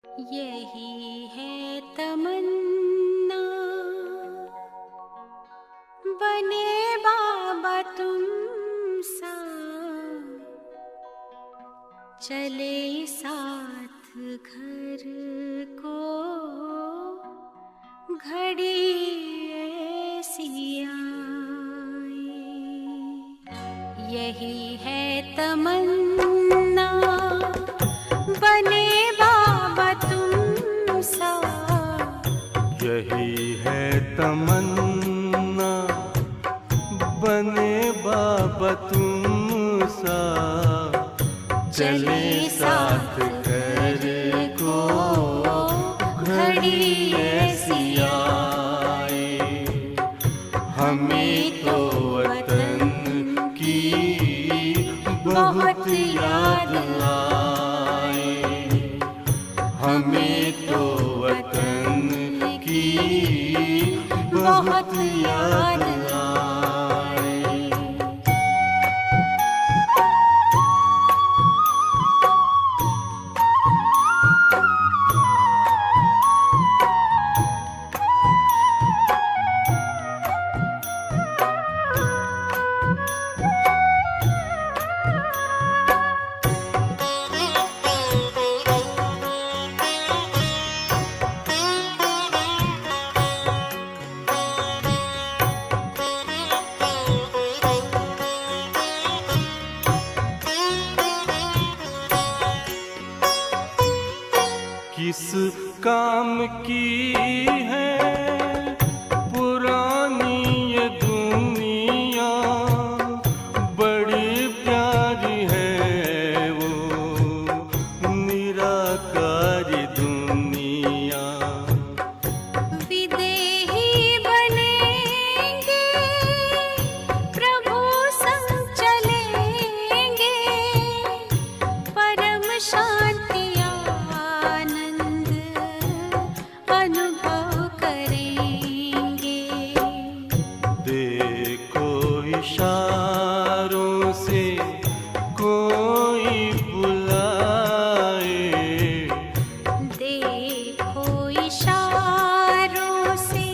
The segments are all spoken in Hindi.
यही है तमन्ना, बने बाबा तुम सा, चले साथ घर को, घड़ी ऐसी आए। यही है तमन्ना, बने बाबा तुम सा। यही है तमन्ना, बने बाबा तुम सा, चले साथ घर को, घड़ी ऐसी आए। हमें तो वतन की बहुत याद आए, हमें तो वतन की बहुत याद आए। किस काम की है पुरानी ये दुनिया, बड़ी प्यारी है वो निराकारी दुनिया। विदेही बनेंगे, प्रभु संग चलेंगे, परम शांति अनुभव करेंगे। देखो इशारों से कोई बुलाए, देखो इशारों से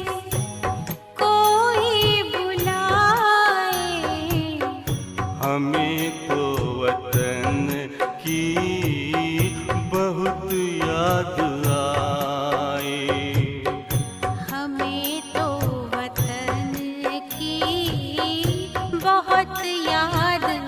कोई बुलाए। हमें तो वतन की बहुत याद आए, हमें तो वतन की बहुत याद आए।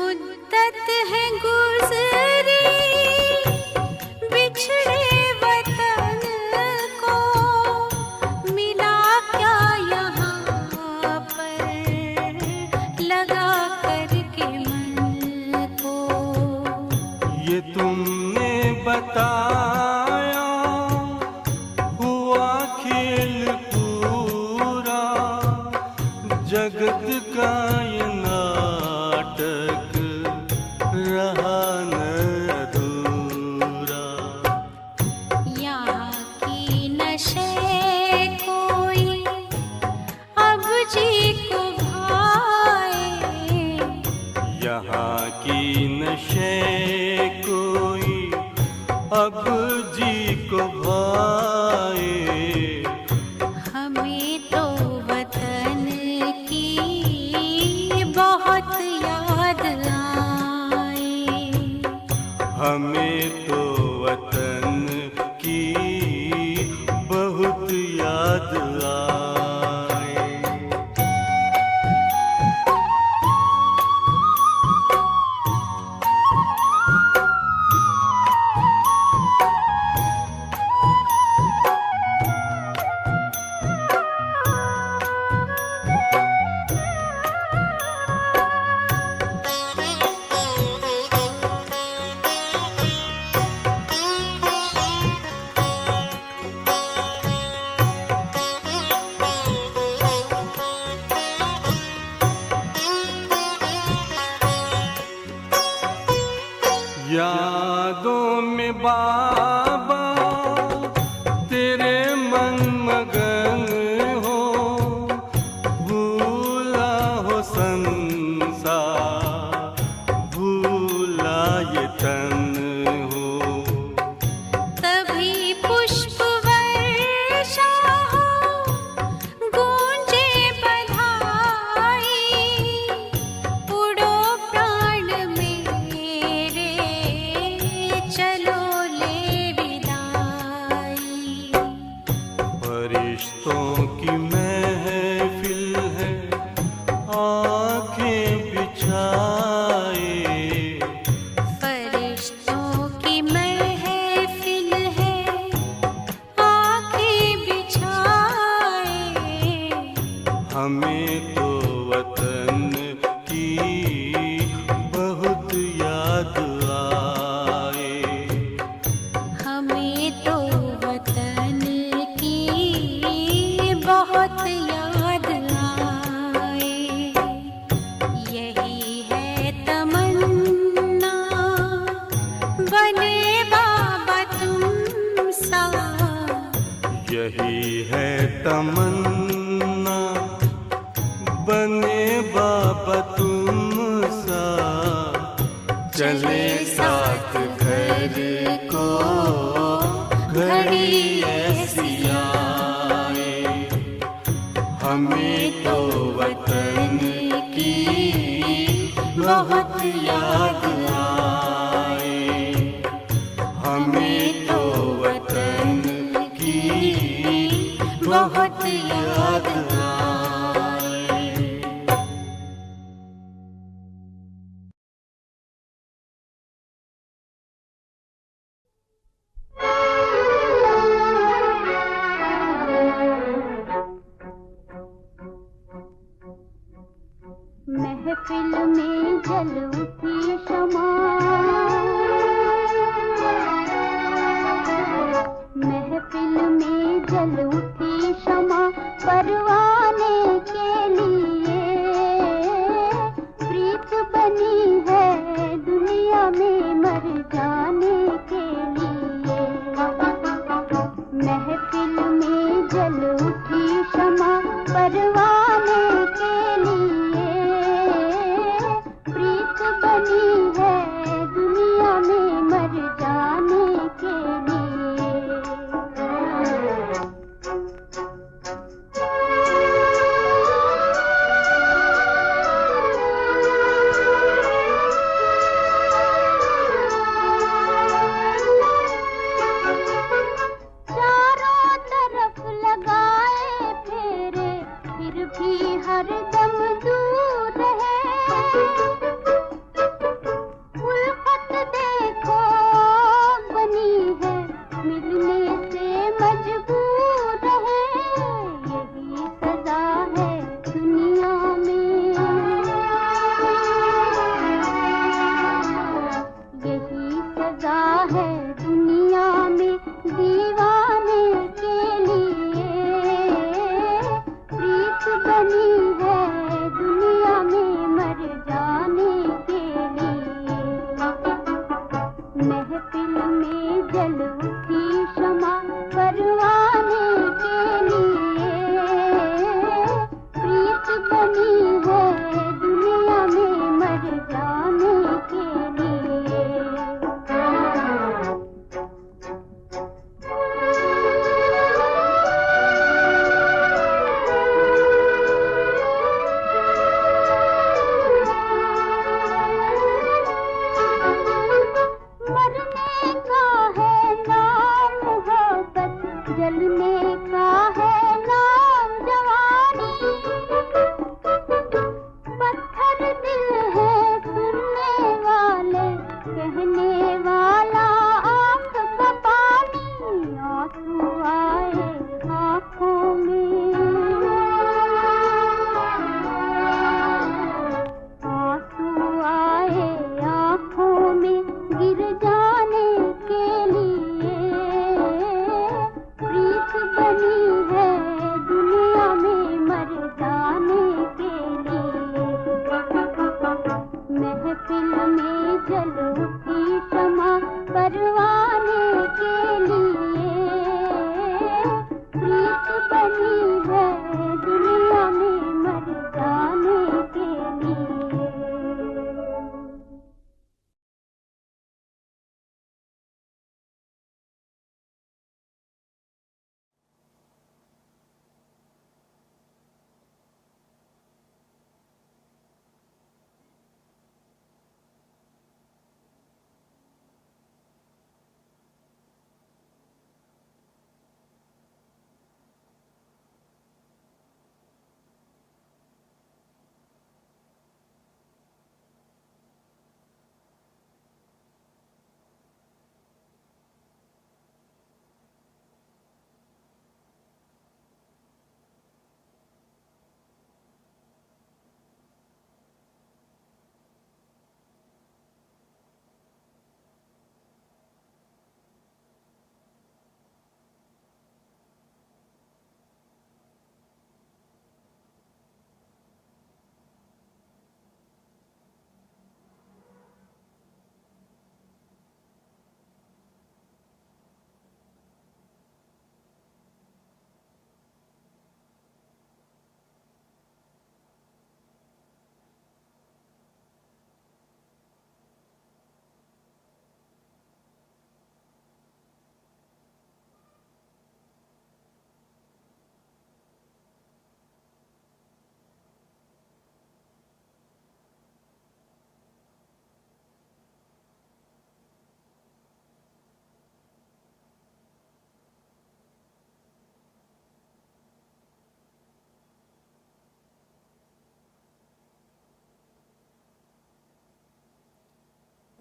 मुद्दत है गुज़री, बिछड़े वतन को, मिला क्या यहाँ पर, लगा करके मन को। ये तुमने बताया हुआ खेल पूरा, जगत का ये नाटक रहा न अधूरा। यहाँ की नशे कोई अब जी को भाए, यहाँ की नशे कोई अब जी को भाए। हमें तो वतन की बहुत याद आए, हमें तो वतन की बहुत याद आए। फरिश्तों की महफिल है आंखें बिछाए, फरिश्तों की महफिल है आंखें बिछाए, हमें तो वतन की बहुत याद आए। हमें तो वतन की बहुत याद आए। यही है तमन्ना बने बाबा तुम सा, यही है तमन्ना बने बाबा तुम सा, चले साथ घर को घड़ी ऐसी आए। हमें तो वतन की बहुत याद आए, हमें तो वतन की बहुत याद आए। महफिल में जल उठी शमा, महफिल में जल उठी शमा, परवाने के लिए प्रीत बनी है दुनिया में मर जाने के लिए। महफिल में जल उठी शमा, परवाने के लिए प्रीत बनी है दुनिया में मर जाने के लिए। चारों तरफ लगाए फेरे, फिर भी हर दम दूर है। उल्फत देखो बनी है, मिलने से मजबूर है। यही सजा है दुनिया में, यही सजा है दुनिया में दीवाने के लिए। प्रीत बनी है दुनिया में मर जाने के लिए। महफिल में जल उठी शमा, परवाने के लिए प्रीत बनी है दुनिया में मर जाने के लिए। मरने का है नाम मोहब्बत, जलने का है नाम जवानी। पत्थर दिल है सुनने वाले, कहने वाला आंख का पानी। आंसू आए आंखों में, आंसू आए आंखों में, गिर जाने के लिए प्रीत बनी है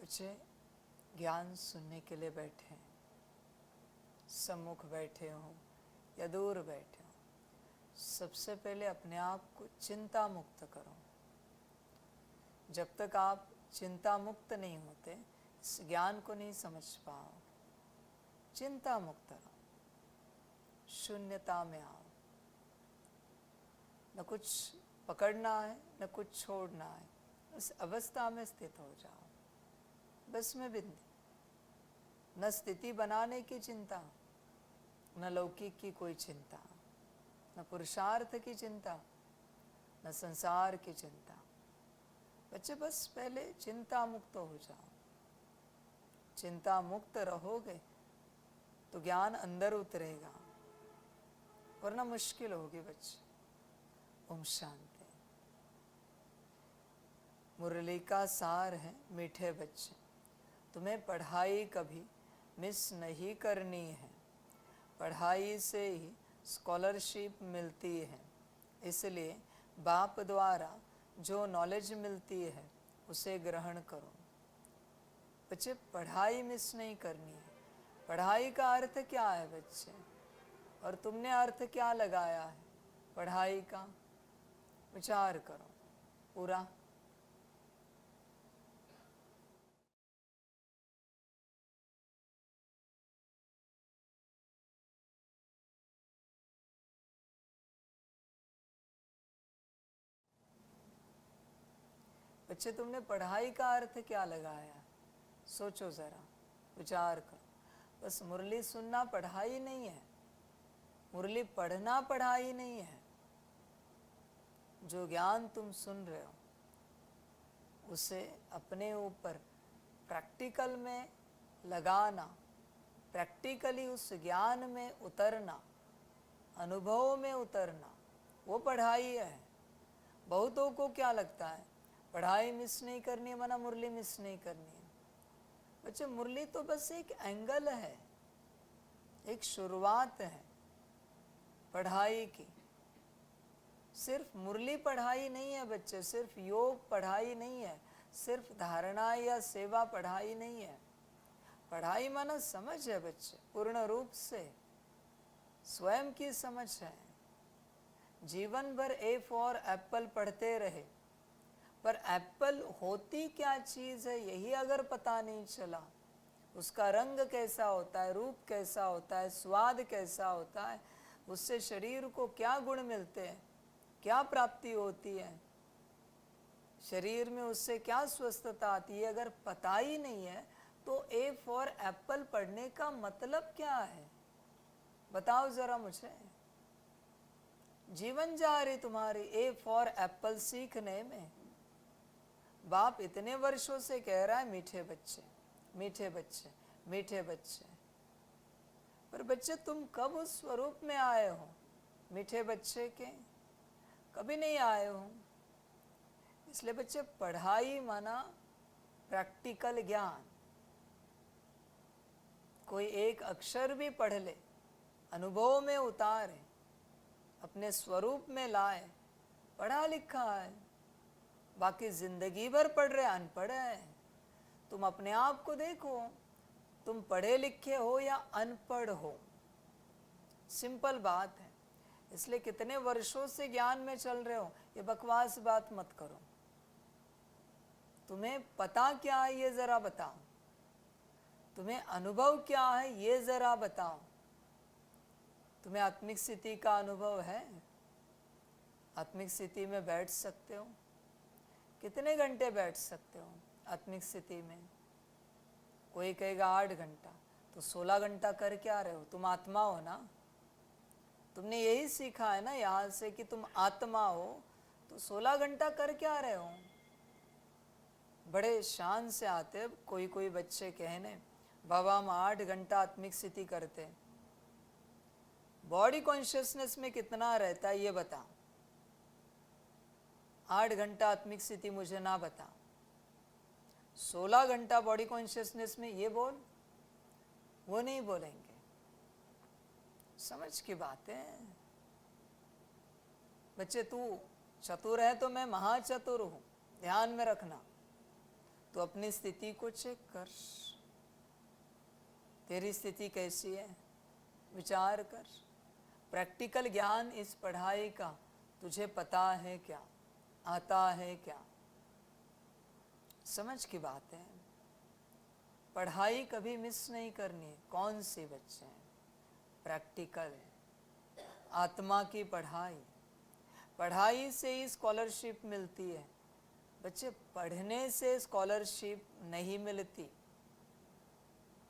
बच्चे ज्ञान सुनने के लिए बैठे हैं, सम्मुख बैठे हो या दूर बैठे हो, सबसे पहले अपने आप को चिंता मुक्त करो। जब तक आप चिंता मुक्त नहीं होते इस ज्ञान को नहीं समझ पाओगे। चिंता मुक्त रहो, शून्यता में आओ। न कुछ पकड़ना है न कुछ छोड़ना है, उस अवस्था में स्थित हो जाओ। बस में बिंदी, न स्थिति बनाने की चिंता, न लौकिक की कोई चिंता, न पुरुषार्थ की चिंता, न संसार की चिंता। बच्चे बस पहले चिंता मुक्त हो जाओ। चिंता मुक्त रहोगे तो ज्ञान अंदर उतरेगा, वरना मुश्किल होगी बच्चे। ओम शांति। मुरली का सार है मीठे बच्चे, तुम्हें पढ़ाई कभी मिस नहीं करनी है। पढ़ाई से ही स्कॉलरशिप मिलती है, इसलिए बाप द्वारा जो नॉलेज मिलती है उसे ग्रहण करो। बच्चे पढ़ाई मिस नहीं करनी है। पढ़ाई का अर्थ क्या है बच्चे, और तुमने अर्थ क्या लगाया है पढ़ाई का? विचार करो पूरा। बच्चे तुमने पढ़ाई का अर्थ क्या लगाया? सोचो जरा, विचार करो। बस मुरली सुनना पढ़ाई नहीं है, मुरली पढ़ना पढ़ाई नहीं है। जो ज्ञान तुम सुन रहे हो उसे अपने ऊपर प्रैक्टिकल में लगाना, प्रैक्टिकली उस ज्ञान में उतरना, अनुभव में उतरना, वो पढ़ाई है। बहुतों को क्या लगता है, पढ़ाई मिस नहीं करनी है माना मुरली मिस नहीं करनी है। बच्चे मुरली तो बस एक एंगल है, एक शुरुआत है पढ़ाई की। सिर्फ मुरली पढ़ाई नहीं है बच्चे, सिर्फ योग पढ़ाई नहीं है, सिर्फ धारणा या सेवा पढ़ाई नहीं है। पढ़ाई माना समझ है बच्चे, पूर्ण रूप से स्वयं की समझ है। जीवन भर ए फॉर एप्पल पढ़ते रहे, पर एप्पल होती क्या चीज है यही अगर पता नहीं चला, उसका रंग कैसा होता है, रूप कैसा होता है, स्वाद कैसा होता है, उससे शरीर को क्या गुण मिलते हैं, क्या प्राप्ति होती है, शरीर में उससे क्या स्वस्थता आती है, अगर पता ही नहीं है तो ए फॉर एप्पल पढ़ने का मतलब क्या है? बताओ जरा मुझे। जीवन जा रही तुम्हारी ए फॉर एप्पल सीखने में। बाप इतने वर्षों से कह रहा है मीठे बच्चे, मीठे बच्चे, मीठे बच्चे, पर बच्चे तुम कब उस स्वरूप में आए हो मीठे बच्चे के? कभी नहीं आए हो। इसलिए बच्चे पढ़ाई माना प्रैक्टिकल ज्ञान। कोई एक अक्षर भी पढ़ ले, अनुभव में उतारे, अपने स्वरूप में लाए, पढ़ा लिखा है। बाकी जिंदगी भर पढ़ रहे अनपढ़ है। तुम अपने आप को देखो, तुम पढ़े लिखे हो या अनपढ़ हो, सिंपल बात है। इसलिए कितने वर्षों से ज्ञान में चल रहे हो ये बकवास बात मत करो। तुम्हें पता क्या है ये जरा बताओ, तुम्हें अनुभव क्या है ये जरा बताओ। तुम्हें आत्मिक स्थिति का अनुभव है? आत्मिक स्थिति में बैठ सकते हो? कितने घंटे बैठ सकते हो आत्मिक स्थिति में? कोई कहेगा 8 घंटा, तो 16 घंटा कर क्या रहे हो? तुम आत्मा हो ना। तुमने यही सीखा है ना यहाँ से कि तुम आत्मा हो, तो 16 घंटा कर क्या रहे हो? बड़े शान से आते कोई कोई बच्चे कहने, बाबा हम 8 घंटा आत्मिक स्थिति करते। बॉडी कॉन्शियसनेस में कितना रहता है ये बताओ। 8 घंटा आत्मिक स्थिति मुझे ना बताओ। 16 घंटा बॉडी कॉन्शियसनेस में ये बोल, वो नहीं बोलेंगे। समझ की बात है बच्चे। तू चतुर है तो मैं महाचतुर हूं, ध्यान में रखना। तो अपनी स्थिति को चेक कर, तेरी स्थिति कैसी है, विचार कर। प्रैक्टिकल ज्ञान इस पढ़ाई का तुझे पता है क्या, आता है क्या? समझ की बात है। पढ़ाई कभी मिस नहीं करनी। कौन से बच्चे हैं? प्रैक्टिकल है, आत्मा की पढ़ाई। पढ़ाई से ही स्कॉलरशिप मिलती है बच्चे, पढ़ने से स्कॉलरशिप नहीं मिलती।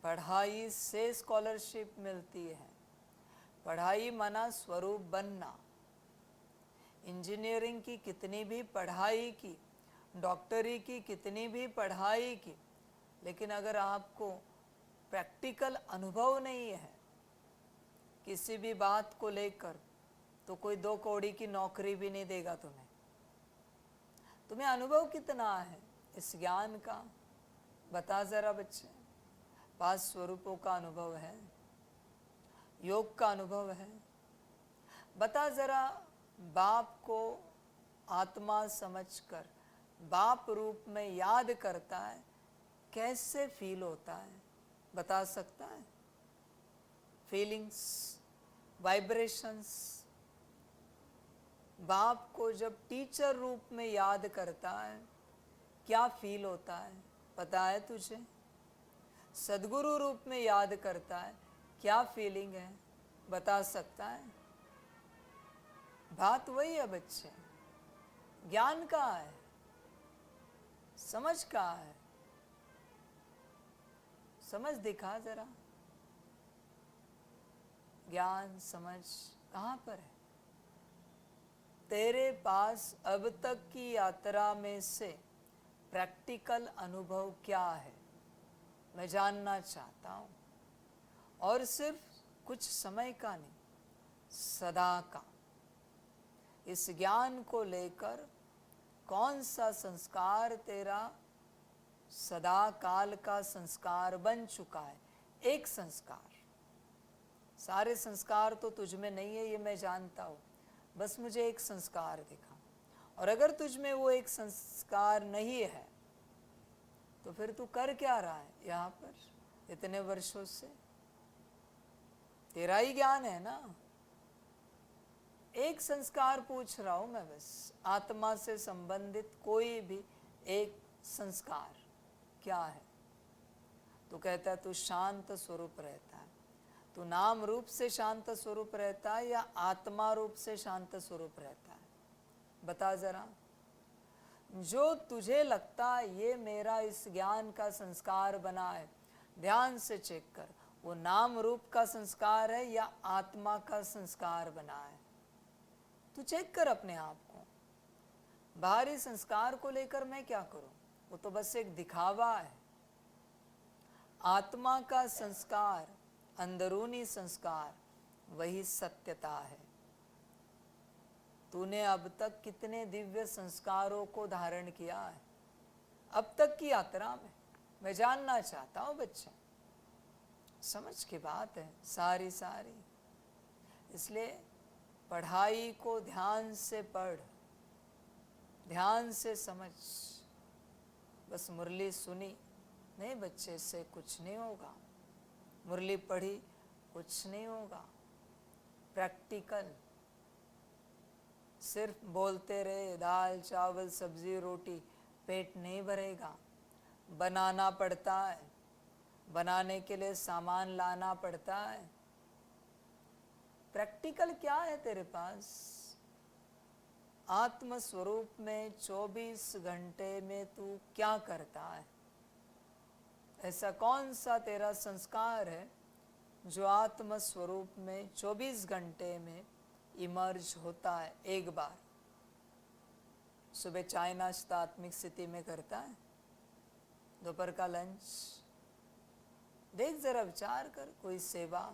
पढ़ाई से स्कॉलरशिप मिलती है। पढ़ाई माना स्वरूप बनना। इंजीनियरिंग की कितनी भी पढ़ाई की, डॉक्टरी की कितनी भी पढ़ाई की, लेकिन अगर आपको प्रैक्टिकल अनुभव नहीं है किसी भी बात को लेकर, तो कोई 2 कौड़ी की नौकरी भी नहीं देगा तुम्हें। तुम्हें अनुभव कितना है इस ज्ञान का? बता जरा बच्चे। 5 स्वरूपों का अनुभव है, योग का अनुभव है। बता जरा, बाप को आत्मा समझकर बाप रूप में याद करता है, कैसे फील होता है? बता सकता है? Feelings, vibrations. बाप को जब टीचर रूप में याद करता है, क्या फील होता है? पता है तुझे? सदगुरु रूप में याद करता है, क्या फीलिंग है? बता सकता है? बात वही है बच्चे। ज्ञान कहाँ है? समझ कहाँ है? समझ दिखा जरा। ज्ञान समझ कहाँ पर है? तेरे पास अब तक की यात्रा में से प्रैक्टिकल अनुभव क्या है? मैं जानना चाहता हूँ। और सिर्फ कुछ समय का नहीं, सदा का। इस ज्ञान को लेकर कौन सा संस्कार तेरा सदा काल का संस्कार बन चुका है? एक संस्कार। सारे संस्कार तो तुझ में नहीं है, ये मैं जानता हूँ। बस मुझे एक संस्कार दिखा। और अगर तुझ में वो एक संस्कार नहीं है, तो फिर तू कर क्या रहा है यहाँ पर इतने वर्षों से? तेरा ही ज्ञान है ना। एक संस्कार पूछ रहा हूं मैं बस, आत्मा से संबंधित कोई भी एक संस्कार क्या है? तू कहता है तू शांत स्वरूप रहता है। तू नाम रूप से शांत स्वरूप रहता है या आत्मा रूप से शांत स्वरूप रहता है? बता जरा। जो तुझे लगता है ये मेरा इस ज्ञान का संस्कार बना है, ध्यान से चेक कर, वो नाम रूप का संस्कार है या आत्मा का संस्कार बना है? तू चेक कर अपने आप को। बाहरी संस्कार को लेकर मैं क्या करूं? वो तो बस एक दिखावा है। आत्मा का संस्कार, अंदरूनी संस्कार, वही सत्यता है। तूने अब तक कितने दिव्य संस्कारों को धारण किया है अब तक की यात्रा में? मैं जानना चाहता हूं बच्चे। समझ की बात है सारी सारी। इसलिए पढ़ाई को ध्यान से पढ़, ध्यान से समझ। बस मुरली सुनी नहीं बच्चे, से कुछ नहीं होगा। मुरली पढ़ी, कुछ नहीं होगा। प्रैक्टिकल। सिर्फ बोलते रहे दाल चावल सब्जी रोटी, पेट नहीं भरेगा। बनाना पड़ता है, बनाने के लिए सामान लाना पड़ता है। प्रैक्टिकल क्या है तेरे पास? आत्म स्वरूप में 24 घंटे में तू क्या करता है? ऐसा कौन सा तेरा संस्कार है जो आत्म स्वरूप में 24 घंटे में इमर्ज होता है? एक बार सुबह चाय नाश्ता आत्मिक स्थिति में करता है, दोपहर का लंच, देख जरा विचार कर। कोई सेवा,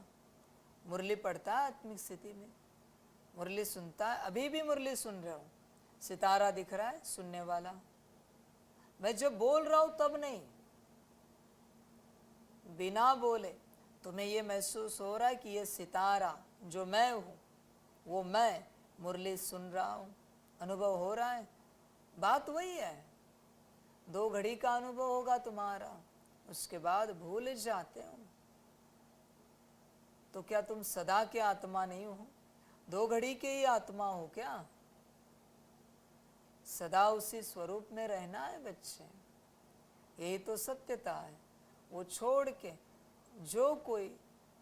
मुरली पढ़ता है आत्मिक स्थिति में, मुरली सुनता है। अभी भी मुरली सुन रहा हूँ, सितारा दिख रहा है सुनने वाला। मैं जब बोल रहा हूँ तब नहीं, बिना बोले तुम्हें ये महसूस हो रहा है कि ये सितारा जो मैं हूँ वो मैं मुरली सुन रहा हूँ, अनुभव हो रहा है। बात वही है। 2 घड़ी का अनुभव होगा तुम्हारा, उसके बाद भूल जाते हो। तो क्या तुम सदा के आत्मा नहीं हो? 2 घड़ी के ही आत्मा हो क्या? सदा उसी स्वरूप में रहना है बच्चे, यही तो सत्यता है। वो छोड़ के जो कोई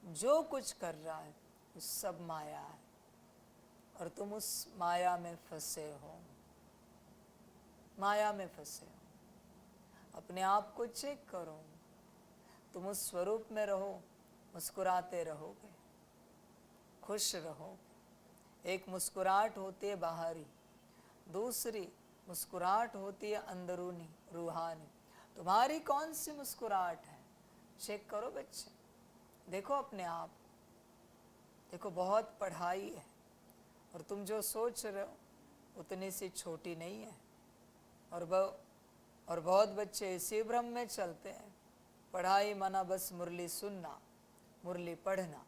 जो कुछ कर रहा है वो सब माया है, और तुम उस माया में फंसे हो, माया में फंसे हो। अपने आप को चेक करो, तुम उस स्वरूप में रहो, मुस्कुराते रहोगे, खुश रहोगे। एक मुस्कुराहट होती है बाहरी, दूसरी मुस्कुराहट होती है अंदरूनी, रूहानी। तुम्हारी कौन सी मुस्कुराहट है? चेक करो बच्चे, देखो अपने आप। देखो बहुत पढ़ाई है, और तुम जो सोच रहे हो उतनी सी छोटी नहीं है। और बहुत बच्चे इसी भ्रम में चलते हैं, पढ़ाई माना बस मुरली सुनना, मुरली पढ़ना।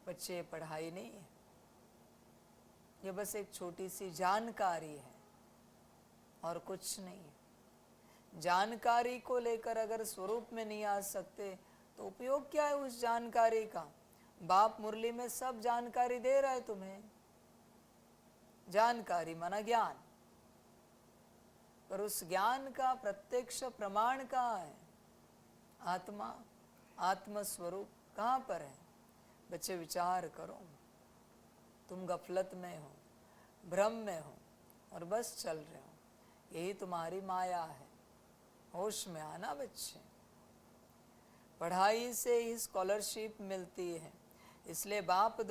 बच्चे ये पढ़ाई नहीं है, ये बस एक छोटी सी जानकारी है और कुछ नहीं है। जानकारी को लेकर अगर स्वरूप में नहीं आ सकते तो उपयोग क्या है उस जानकारी का? बाप मुरली में सब जानकारी दे रहा है तुम्हें, जानकारी माना ज्ञान, पर उस ज्ञान का प्रत्यक्ष प्रमाण कहाँ है? आत्मा, आत्म स्वरूप कहाँ पर है? बच्चे विचार करो, तुम गफलत में हो, भ्रम में हो और बस चल रहे हो, यही तुम्हारी माया है। होश में आना बच्चे। पढ़ाई से ही स्कॉलरशिप मिलती है, इसलिए बाप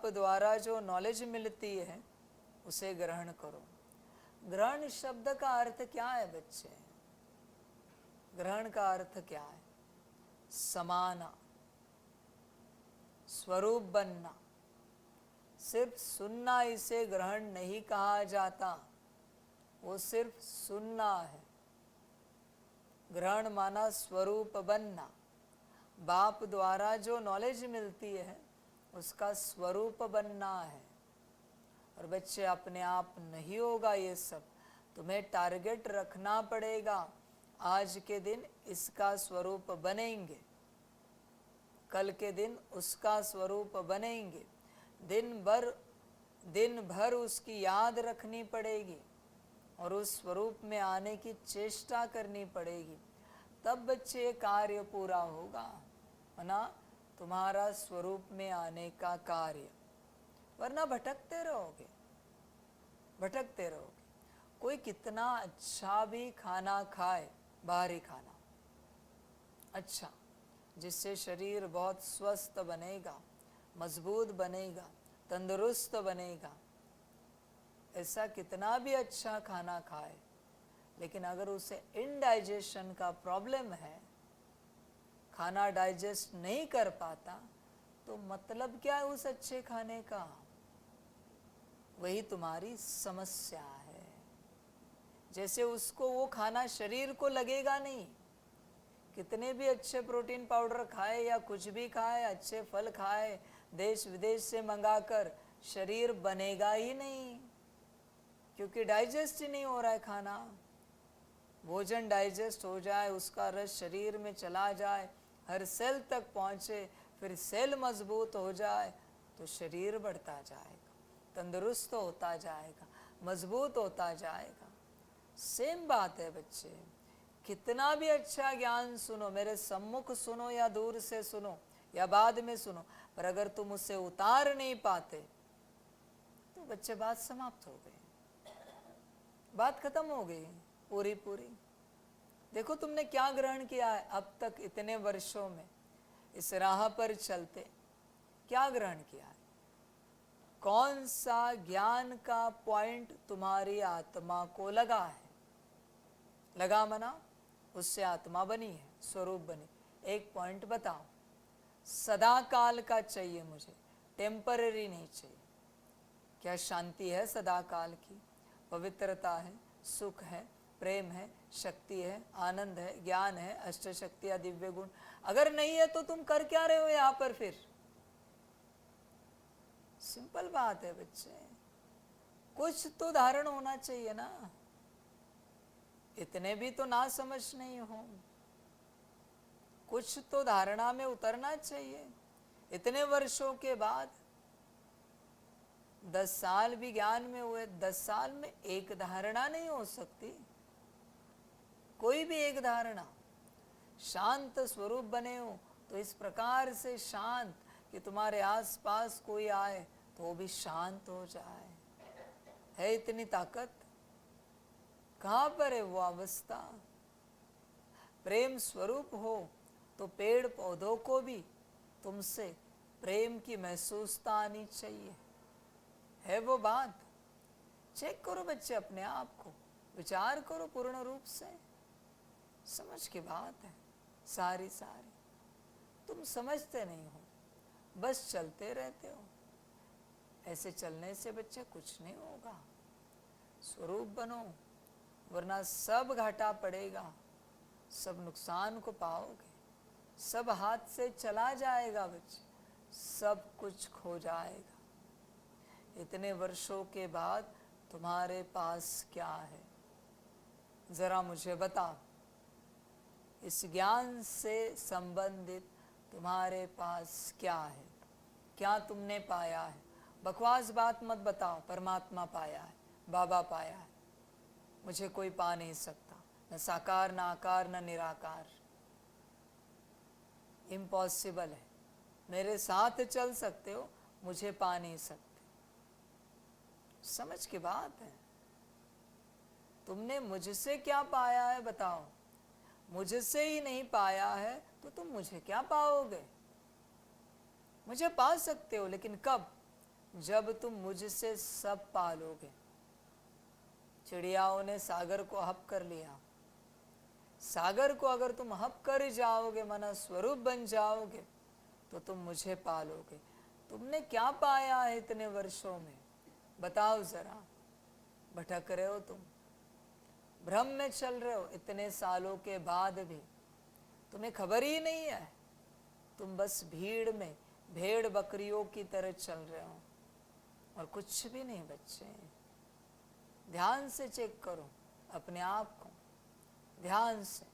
द्वारा जो नॉलेज मिलती है उसे ग्रहण करो। ग्रहण शब्द का अर्थ क्या है बच्चे? ग्रहण का अर्थ क्या है? समाना, स्वरूप बनना। सिर्फ सुनना इसे ग्रहण नहीं कहा जाता, वो सिर्फ सुनना है। ग्रहण माना स्वरूप बनना। बाप द्वारा जो नॉलेज मिलती है उसका स्वरूप बनना है। और बच्चे अपने आप नहीं होगा ये सब, तुम्हें टारगेट रखना पड़ेगा। आज के दिन इसका स्वरूप बनेंगे, कल के दिन उसका स्वरूप बनेंगे। दिन भर उसकी याद रखनी पड़ेगी और उस स्वरूप में आने की चेष्टा करनी पड़ेगी, तब बच्चे कार्य पूरा होगा। वरना तुम्हारा स्वरूप में आने का कार्य, वरना भटकते रहोगे, भटकते रहोगे। कोई कितना अच्छा भी खाना खाए, बाहरी खाना अच्छा, जिससे शरीर बहुत स्वस्थ बनेगा, मजबूत बनेगा, तंदुरुस्त बनेगा, ऐसा कितना भी अच्छा खाना खाए, लेकिन अगर उसे इनडाइजेशन का प्रॉब्लम है, खाना डाइजेस्ट नहीं कर पाता, तो मतलब क्या है उस अच्छे खाने का? वही तुम्हारी समस्या है। जैसे उसको वो खाना शरीर को लगेगा नहीं, कितने भी अच्छे प्रोटीन पाउडर खाए या कुछ भी खाए, अच्छे फल खाए, देश विदेश से मंगाकर, शरीर बनेगा ही नहीं, क्योंकि डाइजेस्ट ही नहीं हो रहा है खाना। भोजन डाइजेस्ट हो जाए, उसका रस शरीर में चला जाए, हर सेल तक पहुँचे, फिर सेल मजबूत हो जाए तो शरीर बढ़ता जाएगा, तंदुरुस्त होता जाएगा, मजबूत होता जाएगा। सेम बात है बच्चे, कितना भी अच्छा ज्ञान सुनो, मेरे सम्मुख सुनो या दूर से सुनो या बाद में सुनो, पर अगर तुम उसे उतार नहीं पाते तो बच्चे बात समाप्त हो गई, बात खत्म हो गई पूरी पूरी। देखो तुमने क्या ग्रहण किया है अब तक, इतने वर्षों में इस राह पर चलते क्या ग्रहण किया है? कौन सा ज्ञान का पॉइंट तुम्हारी आत्मा को लगा है? लगा मना उससे आत्मा बनी है, स्वरूप बनी। एक पॉइंट बताओ, सदा काल का चाहिए मुझे, टेम्पररी नहीं चाहिए। क्या शांति है सदा काल की? पवित्रता है, सुख है, प्रेम है, शक्ति है, आनंद है, ज्ञान है, अष्ट शक्तियाँ, दिव्य गुण? अगर नहीं है तो तुम कर क्या रहे हो यहाँ पर? फिर सिंपल बात है बच्चे, कुछ तो धारण होना चाहिए ना, इतने भी तो ना समझ नहीं हो, कुछ तो धारणा में उतरना चाहिए। इतने वर्षों के बाद 10 साल भी ज्ञान में हुए, 10 साल में एक धारणा नहीं हो सकती, कोई भी एक धारणा। शांत स्वरूप बने हो तो इस प्रकार से शांत कि तुम्हारे आसपास कोई आए तो वो भी शांत हो जाए। है इतनी ताकत? कहां पर है वो अवस्था? प्रेम स्वरूप हो तो पेड़ पौधों को भी तुमसे प्रेम की महसूसता आनी चाहिए। है वो बात? चेक करो बच्चे अपने आप को, विचार करो पूर्ण रूप से। समझ की बात है सारी। तुम समझते नहीं हो, बस चलते रहते हो। ऐसे चलने से बच्चे कुछ नहीं होगा। स्वरूप बनो, वरना सब घाटा पड़ेगा, सब नुकसान को पाओगे, सब हाथ से चला जाएगा बच्चे, सब कुछ खो जाएगा। इतने वर्षों के बाद तुम्हारे पास क्या है? जरा मुझे बताओ। इस ज्ञान से संबंधित तुम्हारे पास क्या है? क्या तुमने पाया है? बकवास बात मत बताओ। परमात्मा पाया है, बाबा पाया है। मुझे कोई पा नहीं सकता, न साकार, न आकार, न निराकार। इम्पॉसिबल है। मेरे साथ चल सकते हो, मुझे पा नहीं सकते। समझ की बात है। तुमने मुझसे क्या पाया है बताओ? मुझसे ही नहीं पाया है तो तुम मुझे क्या पाओगे? मुझे पा सकते हो, लेकिन कब? जब तुम मुझसे सब पालोगे। चिड़ियाओं ने सागर को हप कर लिया। सागर को अगर तुम हप कर जाओगे, मना स्वरूप बन जाओगे, तो तुम मुझे पालोगे। तुमने क्या पाया है इतने वर्षों में? बताओ जरा। भटक रहे हो तुम, भ्रम में चल रहे हो। इतने सालों के बाद भी तुम्हें खबर ही नहीं है। तुम बस भीड़ में भेड़ बकरियों की तरह चल रहे हो और कुछ भी नहीं बच्चे। ध्यान से चेक करो अपने आप को, ध्यान से।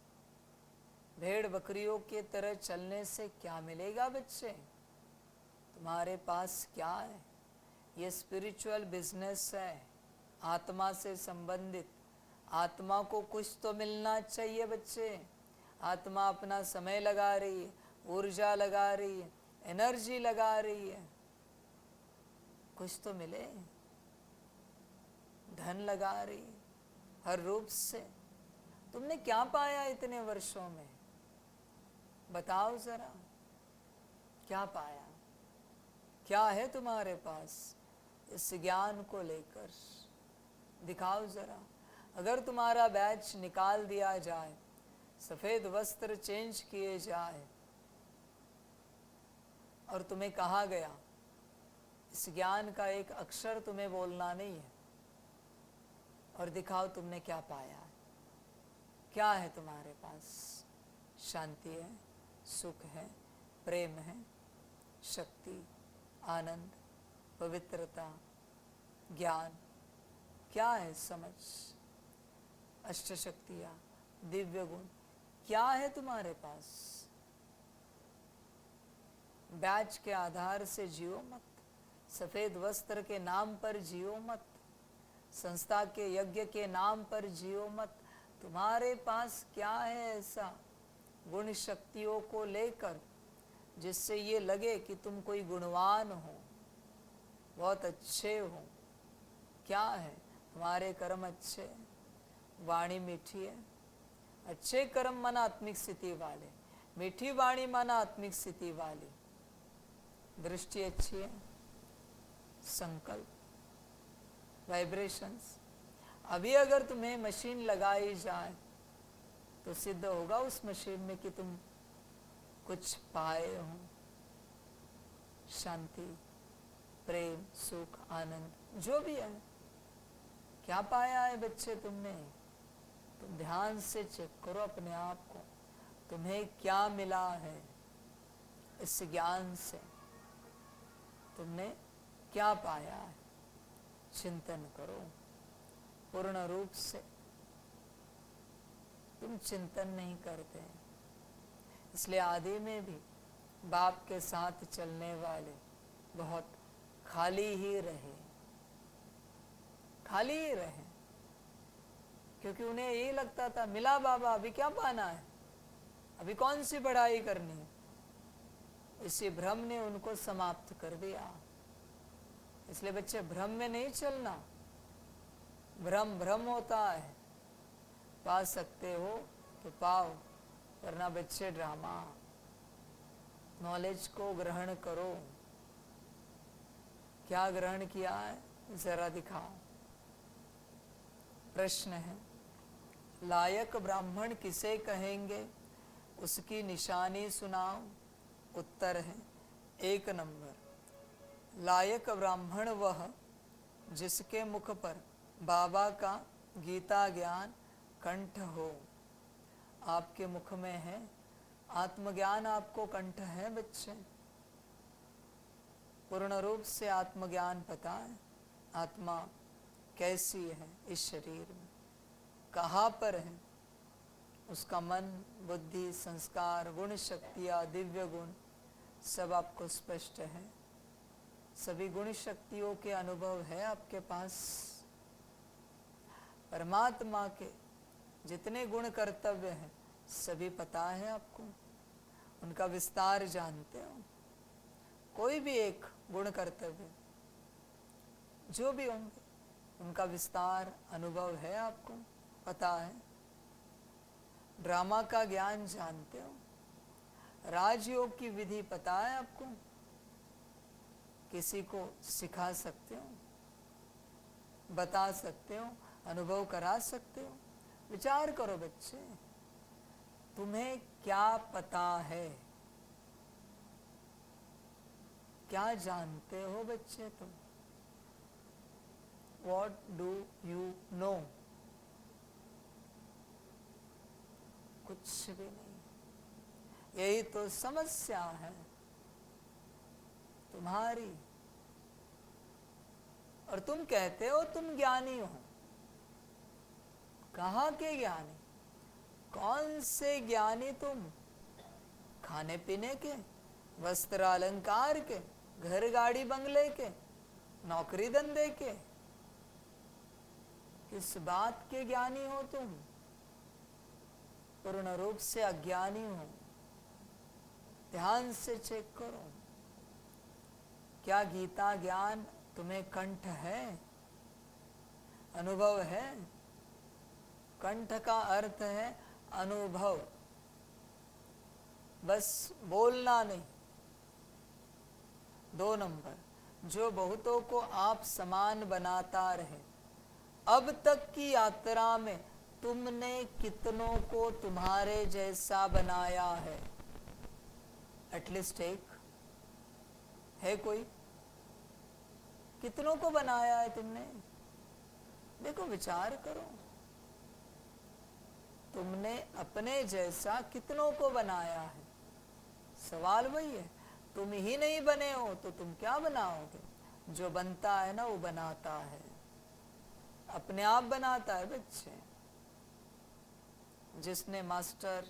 भेड़ बकरियों की तरह चलने से क्या मिलेगा बच्चे? तुम्हारे पास क्या है? ये स्पिरिचुअल बिजनेस है, आत्मा से संबंधित। आत्मा को कुछ तो मिलना चाहिए बच्चे। आत्मा अपना समय लगा रही है, ऊर्जा लगा रही है, एनर्जी लगा रही है, कुछ तो मिले। धन लगा रही है हर रूप से। तुमने क्या पाया इतने वर्षों में? बताओ जरा, क्या पाया? क्या है तुम्हारे पास इस ज्ञान को लेकर? दिखाओ जरा। अगर तुम्हारा बैच निकाल दिया जाए, सफेद वस्त्र चेंज किए जाए और तुम्हें कहा गया इस ज्ञान का एक अक्षर तुम्हें बोलना नहीं है, और दिखाओ तुमने क्या पाया है। क्या है तुम्हारे पास? शांति है, सुख है, प्रेम है, शक्ति, आनंद, पवित्रता, ज्ञान। क्या है? समझ, अष्ट शक्तियाँ, दिव्य गुण, क्या है तुम्हारे पास? बैच के आधार से जियो मत, सफेद वस्त्र के नाम पर जियो मत, संस्था के यज्ञ के नाम पर जियो मत। तुम्हारे पास क्या है ऐसा गुण शक्तियों को लेकर जिससे ये लगे कि तुम कोई गुणवान हो, बहुत अच्छे हो? क्या है? तुम्हारे कर्म अच्छे, वाणी मीठी है। अच्छे कर्म माना आत्मिक स्थिति वाले, मीठी वाणी माना आत्मिक स्थिति वाली, दृष्टि अच्छी है, संकल्प, वाइब्रेशंस। अभी अगर तुम्हें मशीन लगाई जाए तो सिद्ध होगा उस मशीन में कि तुम कुछ पाए हो। शांति, प्रेम, सुख, आनंद, जो भी है। क्या पाया है बच्चे तुमने? तुम ध्यान से चेक करो अपने आप को, तुम्हें क्या मिला है इस ज्ञान से? तुमने क्या पाया है? चिंतन करो पूर्ण रूप से। तुम चिंतन नहीं करते, इसलिए आदि में भी बाप के साथ चलने वाले बहुत खाली ही रहे, खाली ही रहे, क्योंकि उन्हें यही लगता था मिला बाबा, अभी क्या पाना है, अभी कौन सी पढ़ाई करनी है। इसी भ्रम ने उनको समाप्त कर दिया। इसलिए बच्चे भ्रम में नहीं चलना, भ्रम भ्रम होता है, पा सकते हो तो पाओ, वरना बच्चे ड्रामा। नॉलेज को ग्रहण करो। क्या ग्रहण किया है जरा दिखाओ। प्रश्न है, लायक ब्राह्मण किसे कहेंगे, उसकी निशानी सुनाओ। उत्तर है 1 नंबर, लायक ब्राह्मण वह जिसके मुख पर बाबा का गीता ज्ञान कंठ हो। आपके मुख में है आत्मज्ञान, आपको कंठ है बच्चे। पूर्ण रूप से आत्मज्ञान पता है, आत्मा कैसी है इस शरीर में, कहाँ पर है, उसका मन बुद्धि संस्कार गुण शक्तियाँ दिव्य गुण सब आपको स्पष्ट है। सभी गुण शक्तियों के अनुभव है आपके पास। परमात्मा के जितने गुण कर्तव्य हैं सभी पता है आपको, उनका विस्तार जानते हो। कोई भी एक गुण कर्तव्य जो भी होंगे उनका विस्तार अनुभव है, आपको पता है। ड्रामा का ज्ञान जानते हो, राजयोग की विधि पता है आपको, किसी को सिखा सकते हो, बता सकते हो, अनुभव करा सकते हो। विचार करो बच्चे, तुम्हें क्या पता है, क्या जानते हो बच्चे तुम? What do you know? कुछ भी नहीं। यही तो समस्या है तुम्हारी। और तुम कहते हो तुम ज्ञानी हो। कहाँ के ज्ञानी? कौन से ज्ञानी तुम? खाने पीने के, वस्त्र अलंकार के, घर गाड़ी बंगले के, नौकरी धंधे के? किस बात के ज्ञानी हो तुम? पूर्ण रूप से अज्ञानी हो। ध्यान से चेक करो, क्या गीता ज्ञान तुम्हें कंठ है, अनुभव है? कंठ का अर्थ है अनुभव, बस बोलना नहीं। 2 नंबर, जो बहुतों को आप समान बनाता रहे। अब तक की यात्रा में तुमने कितनों को तुम्हारे जैसा बनाया है? एटलीस्ट एक है कोई? कितनों को बनाया है तुमने? देखो, विचार करो, तुमने अपने जैसा कितनों को बनाया है? सवाल वही है। तुम ही नहीं बने हो तो तुम क्या बनाओगे? जो बनता है ना वो बनाता है, अपने आप बनाता है बच्चे। जिसने मास्टर,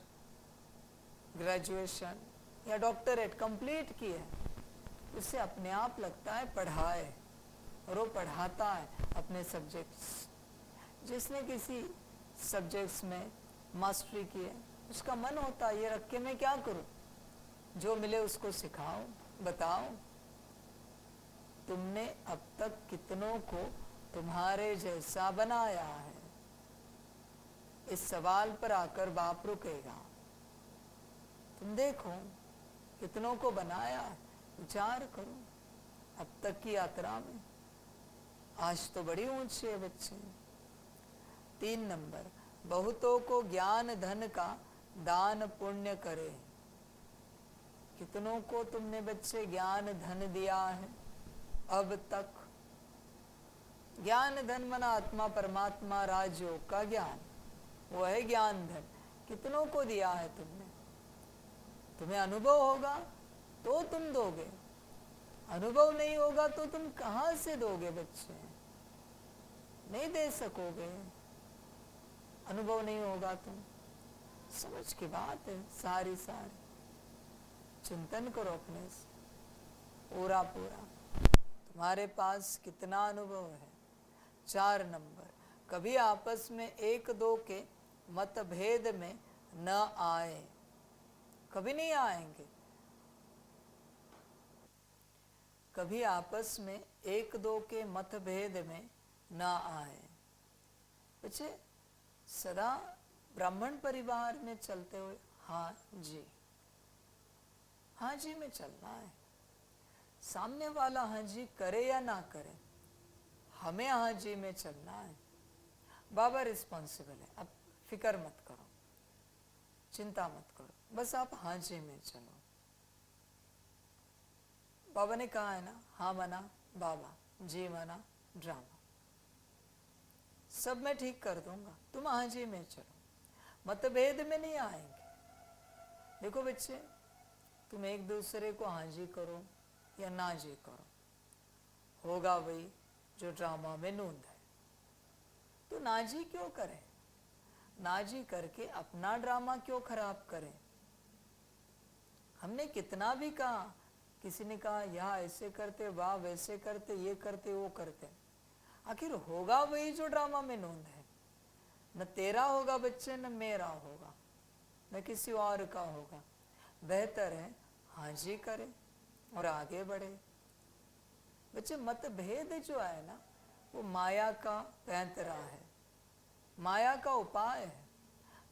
ग्रेजुएशन या डॉक्टरेट कंप्लीट की है, उसे अपने आप लगता है पढ़ाए, और वो पढ़ाता है अपने सब्जेक्ट्स। जिसने किसी सब्जेक्ट्स में मास्टरी की है, उसका मन होता है ये रख के मैं क्या करूं, जो मिले उसको सिखाओ, बताओ। तुमने अब तक कितनों को तुम्हारे जैसा बनाया है? इस सवाल पर आकर बाप रुकेगा। तुम देखो कितनों को बनाया है, विचार करो अब तक की यात्रा में। आज तो बड़ी ऊंची है बच्चे। 3 नंबर, बहुतों को ज्ञान धन का दान पुण्य करे। कितनों को तुमने बच्चे ज्ञान धन दिया है अब तक? ज्ञान धन मना आत्मा परमात्मा राजयोग का ज्ञान, वो है ज्ञान धन। कितनों को दिया है तुमने? तुम्हें अनुभव होगा तो तुम दोगे, अनुभव नहीं होगा तो तुम कहाँ से दोगे बच्चे? नहीं दे सकोगे, अनुभव नहीं होगा तुम। समझ की बात है सारी। चिंतन करो अपने से पूरा। तुम्हारे पास कितना अनुभव है। 4 नंबर, कभी आपस में एक दो के मतभेद में न आए। कभी नहीं आएंगे। कभी आपस में एक दो के मतभेद में न आए। बच्चे सदा ब्राह्मण परिवार में चलते हुए हाँ जी में चलना है। सामने वाला हाँ जी करे या ना करे, हमें हाँ जी में चलना है। बाबा रिस्पॉन्सिबल है, अब फिक्र मत करो, चिंता मत करो, बस आप हाँ जी में चलो। बाबा ने कहा है ना, हाँ मना बाबा, जी मना ड्रामा, सब मैं ठीक कर दूंगा, तुम हाँ जी में चलो, मतभेद में नहीं आएंगे। देखो बच्चे, तुम एक दूसरे को हाँ जी करो या ना जी करो, होगा वही जो ड्रामा में नूंद है। तो ना जी क्यों करें? ना जी करके अपना ड्रामा क्यों खराब करें? हमने कितना भी कहा, किसी ने कहा यह ऐसे करते, वाह वैसे करते, ये करते वो करते, आखिर होगा वही जो ड्रामा में नूंद है। न तेरा होगा बच्चे, न मेरा होगा, न किसी और का होगा। बेहतर है हाँ जी करे और आगे बढ़े। बच्चे मतभेद जो है ना, वो माया का पैंतरा है, माया का उपाय है।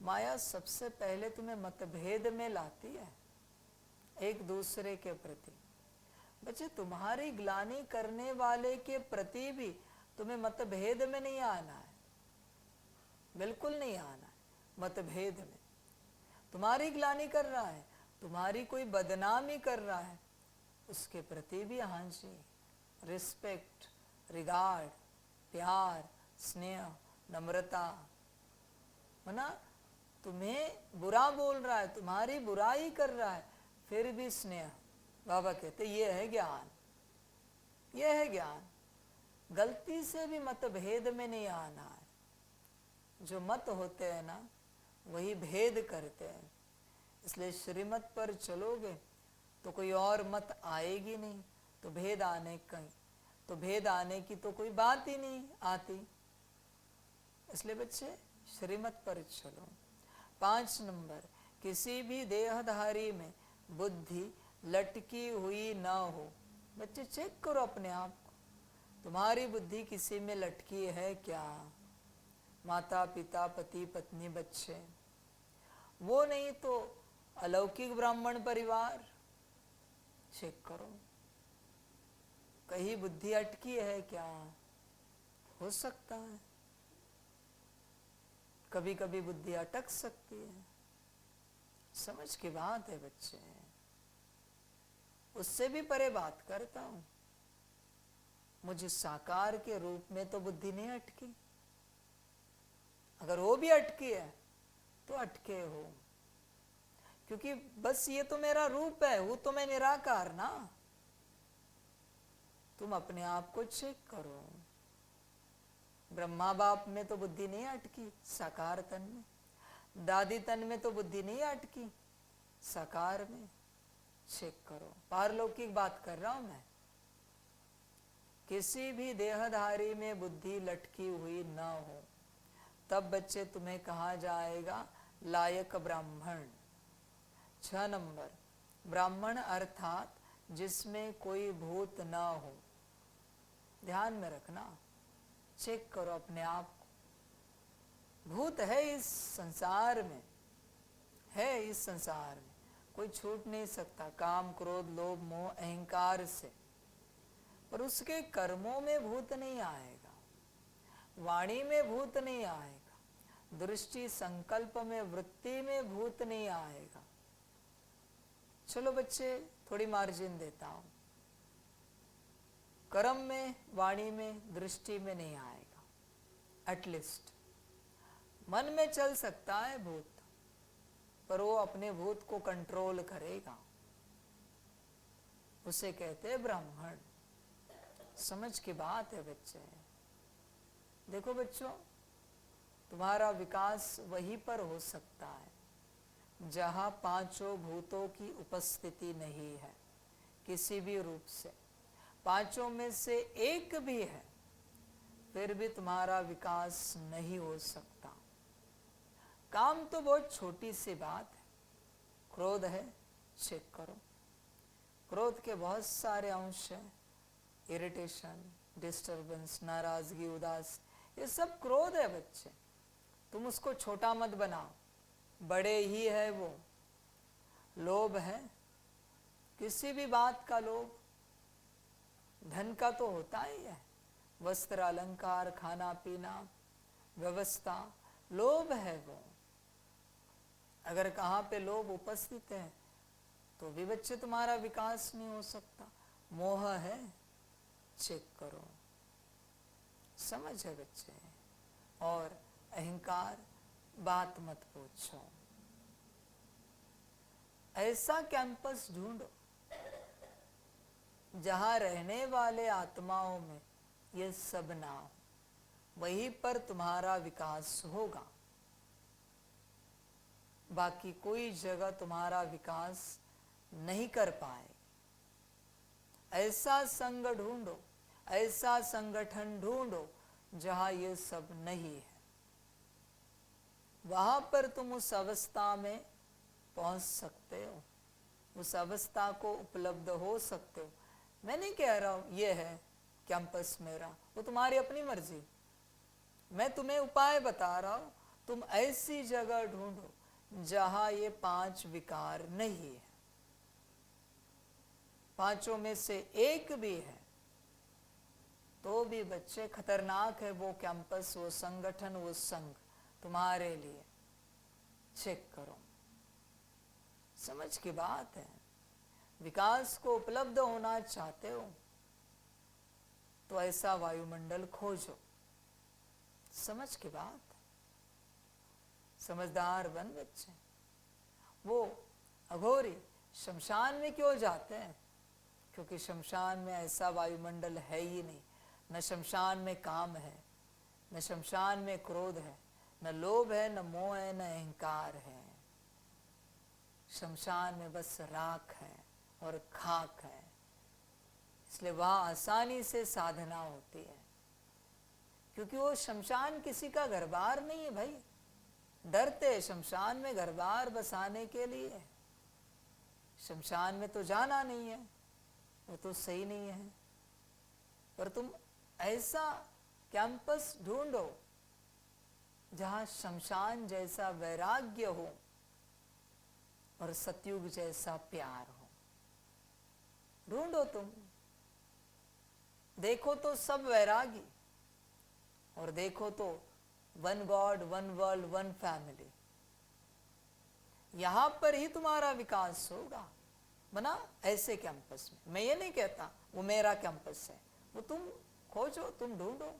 माया सबसे पहले तुम्हें मतभेद में लाती है एक दूसरे के प्रति। बच्चे तुम्हारी ग्लानि करने वाले के प्रति भी तुम्हें मतभेद में नहीं आना है, बिल्कुल नहीं आना है मतभेद में। तुम्हारी ग्लानि कर रहा है, तुम्हारी कोई बदनामी कर रहा है, उसके प्रति भी हाँ जी, रिस्पेक्ट, रिगार्ड, प्यार, स्नेह, नम्रता। मना तुम्हें बुरा बोल रहा है, तुम्हारी बुराई कर रहा है, फिर भी स्नेह। बाबा कहते ये है ज्ञान, ये है ज्ञान। गलती से भी मतभेद में नहीं आना है। जो मत होते हैं ना, वही भेद करते हैं। इसलिए श्रीमत पर चलोगे तो कोई और मत आएगी नहीं, तो भेद आने की तो कोई बात ही नहीं आती। इसलिए बच्चे श्रीमत पर चलो। 5 नंबर, किसी भी देहधारी में बुद्धि लटकी हुई ना हो। बच्चे चेक करो अपने आप को, तुम्हारी बुद्धि किसी में लटकी है क्या? माता पिता, पति पत्नी, बच्चे, वो नहीं तो अलौकिक ब्राह्मण परिवार, चेक करो कहीं बुद्धि अटकी है क्या? हो सकता है कभी कभी बुद्धि अटक सकती है। समझ की बात है बच्चे, उससे भी परे बात करता हूं। मुझे साकार के रूप में तो बुद्धि नहीं अटकी, अगर वो भी अटकी है तो अटके हो, क्योंकि बस ये तो मेरा रूप है, वो तो मैं निराकार ना। तुम अपने आप को चेक करो। ब्रह्मा बाप में तो बुद्धि नहीं अटकी, साकार तन में। दादी तन में तो बुद्धि नहीं अटकी, साकार में। चेक करो, पारलौकिक बात कर रहा हूं मैं। किसी भी देहधारी में बुद्धि लटकी हुई ना हो, तब बच्चे तुम्हें कहा जाएगा लायक ब्राह्मण। 6 नंबर, ब्राह्मण अर्थात जिसमें कोई भूत ना हो। ध्यान में रखना, चेक करो अपने आप को। भूत है इस संसार में, है इस संसार में, कोई छूट नहीं सकता काम, क्रोध, लोभ, मोह, अहंकार से। पर उसके कर्मों में भूत नहीं आएगा, वाणी में भूत नहीं आएगा, दृष्टि संकल्प में, वृत्ति में भूत नहीं आएगा। चलो बच्चे, थोड़ी मार्जिन देता हूं। कर्म में, वाणी में, दृष्टि में नहीं आएगा। एटलीस्ट मन में चल सकता है भूत, पर वो अपने भूत को कंट्रोल करेगा, उसे कहते हैं ब्राह्मण। समझ की बात है बच्चे, देखो बच्चों, तुम्हारा विकास वहीं पर हो सकता है जहाँ पांचों भूतों की उपस्थिति नहीं है किसी भी रूप से। पांचों में से एक भी है फिर भी तुम्हारा विकास नहीं हो सकता। काम तो बहुत छोटी सी बात है, क्रोध है, चेक करो। क्रोध के बहुत सारे अंश हैं, इरिटेशन, डिस्टर्बेंस, नाराजगी, उदास, ये सब क्रोध है बच्चे। तुम उसको छोटा मत बनाओ, बड़े ही है वो। लोभ है, किसी भी बात का लोभ, धन का तो होता ही है, वस्त्र, अलंकार, खाना पीना, व्यवस्था, लोभ है वो। अगर कहाँ पे लोभ उपस्थित है तो भी बच्चे तुम्हारा विकास नहीं हो सकता। मोह है, चेक करो, समझ है बच्चे। और अहंकार, बात मत पूछो। ऐसा कैंपस ढूंढो जहां रहने वाले आत्माओं में ये सब ना हो, वहीं पर तुम्हारा विकास होगा। बाकी कोई जगह तुम्हारा विकास नहीं कर पाए। ऐसा संग ढूंढो, ऐसा संगठन ढूंढो जहां ये सब नहीं है, वहां पर तुम उस अवस्था में पहुंच सकते हो, उस अवस्था को उपलब्ध हो सकते हो। मैं नहीं कह रहा हूं ये है कैंपस मेरा, वो तुम्हारी अपनी मर्जी। मैं तुम्हें उपाय बता रहा हूं, तुम ऐसी जगह ढूंढो जहां ये पांच विकार नहीं है। पांचों में से एक भी है तो भी बच्चे खतरनाक है वो कैंपस, वो संगठन, वो संघ तुम्हारे लिए। चेक करो, समझ की बात है। विकास को उपलब्ध होना चाहते हो तो ऐसा वायुमंडल खोजो, समझ की बात है। समझदार बन बच्चे। वो अघोरी शमशान में क्यों जाते हैं? क्योंकि शमशान में ऐसा वायुमंडल है ही नहीं। न शमशान में काम है, न शमशान में क्रोध है, न लोभ है, न मोह है, न अहंकार है। शमशान में बस राख है और खाक है, इसलिए वहां आसानी से साधना होती है। क्योंकि वो शमशान किसी का घर बार नहीं है भाई। डरते शमशान में घर बार बसाने के लिए। शमशान में तो जाना नहीं है, वो तो सही नहीं है। पर तुम ऐसा कैंपस ढूंढो जहां शमशान जैसा वैराग्य हो और सतयुग जैसा प्यार हो। ढूंढो तुम, देखो तो सब वैरागी, और देखो तो one God, one world, one family. यहां पर ही तुम्हारा विकास होगा। बना ऐसे कैंपस में। मैं ये नहीं कहता वो मेरा कैंपस है, वो तुम खोजो, तुम ढूंढो।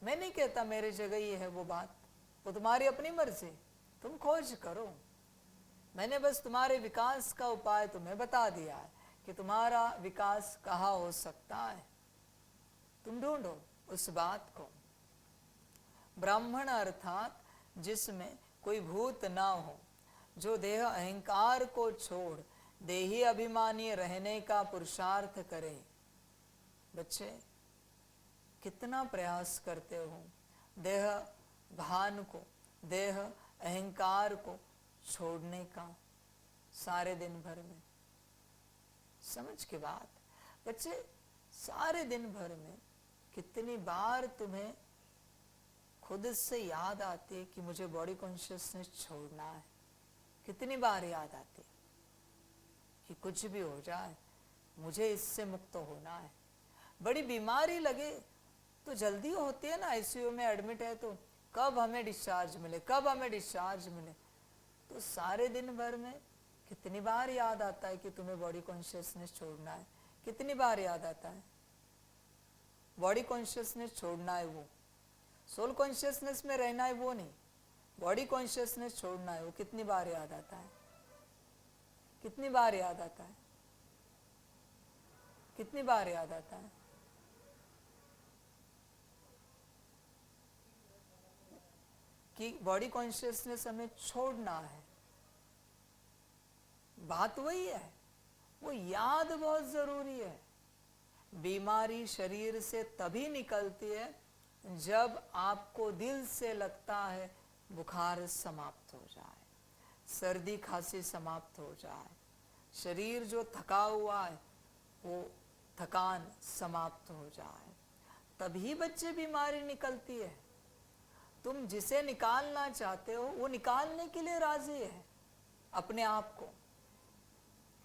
मैं नहीं कहता मेरी जगह ये है वो बात, वो तुम्हारी अपनी मर्जी, तुम खोज करो। मैंने बस तुम्हारे विकास का उपाय तुम्हें बता दिया है कि तुम्हारा विकास कहाँ हो सकता है। तुम ढूंढो उस बात को। ब्राह्मण अर्थात जिसमें कोई भूत ना हो, जो देह अहंकार को छोड़ देही अभिमानी रहने का पुरुषार्थ करे। बच्चे कितना प्रयास करते हो देह भान को, देह अहंकार को छोड़ने का सारे दिन भर में। समझ की बात बच्चे, सारे दिन भर में कितनी बार तुम्हें खुद से याद आती है कि मुझे बॉडी कॉन्शियसनेस छोड़ना है? कितनी बार याद आती है कि कुछ भी हो जाए मुझे इससे मुक्त होना है? बड़ी बीमारी लगे तो जल्दी होती है ना, आईसीयू में एडमिट है तो कब हमें डिस्चार्ज मिले, कब हमें डिस्चार्ज मिले। तो सारे दिन भर में कितनी बार याद आता है कि तुम्हें बॉडी कॉन्शियसनेस छोड़ना है? कितनी बार याद आता है? बॉडी कॉन्शियसनेस छोड़ना है वो, सोल कॉन्शियसनेस में रहना है वो नहीं, बॉडी कॉन्शियसनेस छोड़ना है वो। कितनी बार याद आता है? कितनी बार याद आता है? कितनी बार याद आता है? कि बॉडी कॉन्शियसनेस हमें छोड़ना है। बात वही है, वो याद बहुत जरूरी है। बीमारी शरीर से तभी निकलती है जब आपको दिल से लगता है बुखार समाप्त हो जाए, सर्दी खांसी समाप्त हो जाए, शरीर जो थका हुआ है वो थकान समाप्त हो जाए, तभी बच्चे बीमारी निकलती है। तुम जिसे निकालना चाहते हो वो निकालने के लिए राजी है अपने आप को,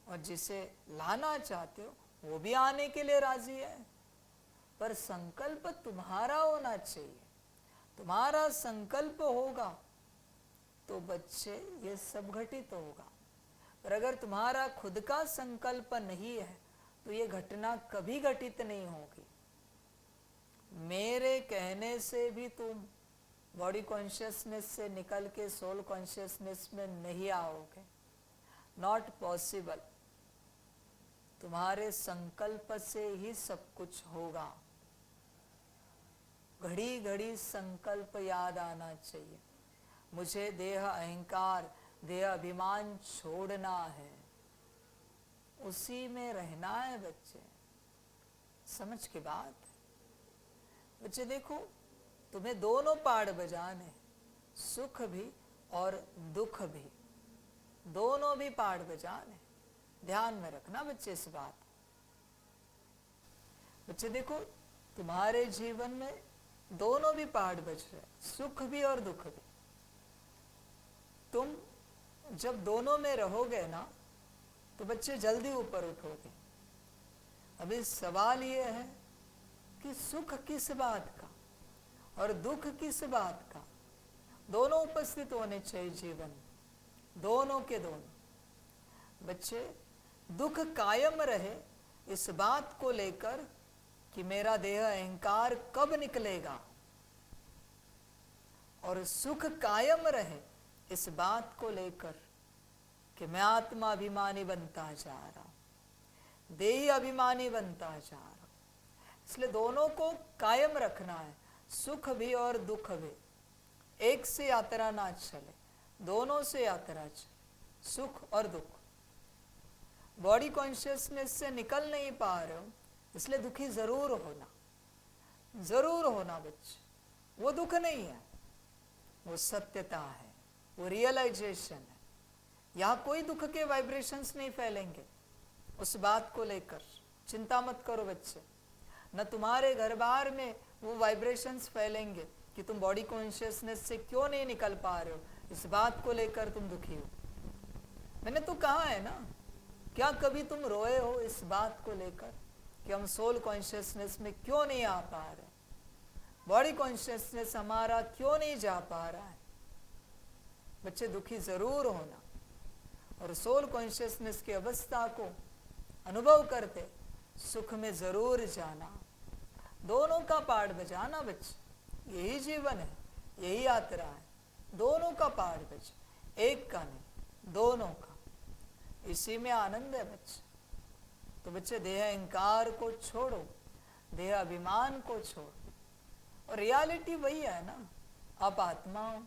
और जिसे लाना चाहते हो वो भी आने के लिए राजी है। पर संकल्प तुम्हारा होना चाहिए। तुम्हारा संकल्प होगा तो बच्चे ये सब घटित होगा। पर अगर तुम्हारा खुद का संकल्प नहीं है तो ये घटना कभी घटित नहीं होगी। मेरे कहने से भी तुम बॉडी कॉन्शियसनेस से निकल के सोल कॉन्शियसनेस में नहीं आओगे, नॉट पॉसिबल। तुम्हारे संकल्प से ही सब कुछ होगा। घड़ी घड़ी संकल्प याद आना चाहिए, मुझे देह अहंकार देह अभिमान छोड़ना है, उसी में रहना है। बच्चे समझ के बात, बच्चे देखो तुम्हें दोनों पार्ट बजाने, सुख भी और दुख भी, दोनों भी पार्ट बजाने। ध्यान में रखना बच्चे इस बात। बच्चे देखो तुम्हारे जीवन में दोनों भी पार्ट बज रहे, सुख भी और दुख भी। तुम जब दोनों में रहोगे ना तो बच्चे जल्दी ऊपर उठोगे। अभी सवाल ये है कि सुख किस बात का और दुख किस बात का, दोनों उपस्थित होने चाहिए जीवन में, दोनों के दोनों। बच्चे दुख कायम रहे इस बात को लेकर कि मेरा देह अहंकार कब निकलेगा, और सुख कायम रहे इस बात को लेकर कि मैं आत्मा अभिमानी बनता जा रहा हूं, देही अभिमानी बनता जा रहा हूं। इसलिए दोनों को कायम रखना है, सुख भी और दुख भी। एक से यात्रा ना चले, दोनों से यात्रा चले, सुख और दुख। बॉडी कॉन्शियसनेस से निकल नहीं पा रहे हो इसलिए दुखी जरूर होना, जरूर होना बच्चे। वो दुख नहीं है, वो सत्यता है, वो रियलाइजेशन है। यहाँ कोई दुख के वाइब्रेशंस नहीं फैलेंगे। उस बात को लेकर चिंता मत करो बच्चे। न तुम्हारे घर बार में वो वाइब्रेशंस फैलेंगे कि तुम बॉडी कॉन्शियसनेस से क्यों नहीं निकल पा रहे हो, इस बात को लेकर तुम दुखी हो। मैंने तो कहा है ना, क्या कभी तुम रोए हो इस बात को लेकर कि हम सोल कॉन्शियसनेस में क्यों नहीं आ पा रहे, बॉडी कॉन्शियसनेस हमारा क्यों नहीं जा पा रहा है? बच्चे दुखी जरूर होना और सोल कॉन्शियसनेस की अवस्था को अनुभव करते सुख में जरूर जाना। दोनों का पार्ट बजाना बच्चे, यही जीवन है, यही यात्रा है। दोनों का पार्ट बजे, एक का नहीं, दोनों का। इसी में आनंद है बच्चे। तो बच्चे देह अहंकार को छोड़ो, देह अभिमान को छोड़ो, और रियलिटी वही है ना, आप आत्मा हो।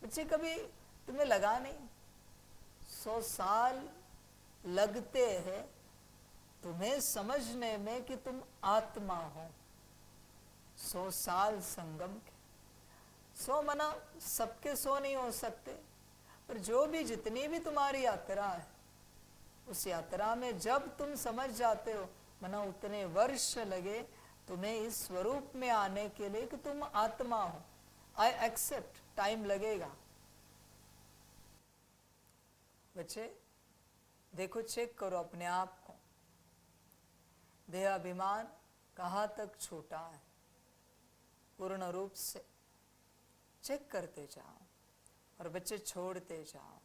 बच्चे कभी तुम्हें लगा नहीं 100 साल लगते हैं तुम्हें समझने में कि तुम आत्मा हो? 100 साल संगम के। 100 मना सबके 100 नहीं हो सकते, पर जो भी जितनी भी तुम्हारी यात्रा है उस यात्रा में जब तुम समझ जाते हो, मना उतने वर्ष लगे तुम्हें इस स्वरूप में आने के लिए कि तुम आत्मा हो। आई एक्सेप्ट, टाइम लगेगा। बच्चे देखो, चेक करो अपने आप को, देह अभिमान कहाँ तक छूटा है पूर्ण रूप से। चेक करते जाओ और बच्चे छोड़ते जाओ।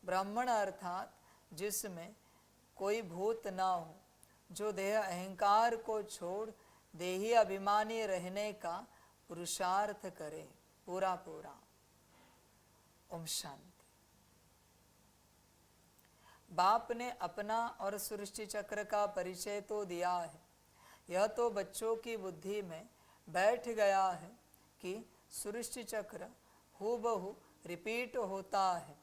ब्राह्मण अर्थात जिसमें कोई भूत ना हो, जो देह अहंकार को छोड़ देही अभिमानी रहने का पुरुषार्थ करे पूरा पूरा। ओम शांति। बाप ने अपना और सृष्टि चक्र का परिचय तो दिया है, यह तो बच्चों की बुद्धि में बैठ गया है कि सृष्टि चक्र हूबहू रिपीट होता है।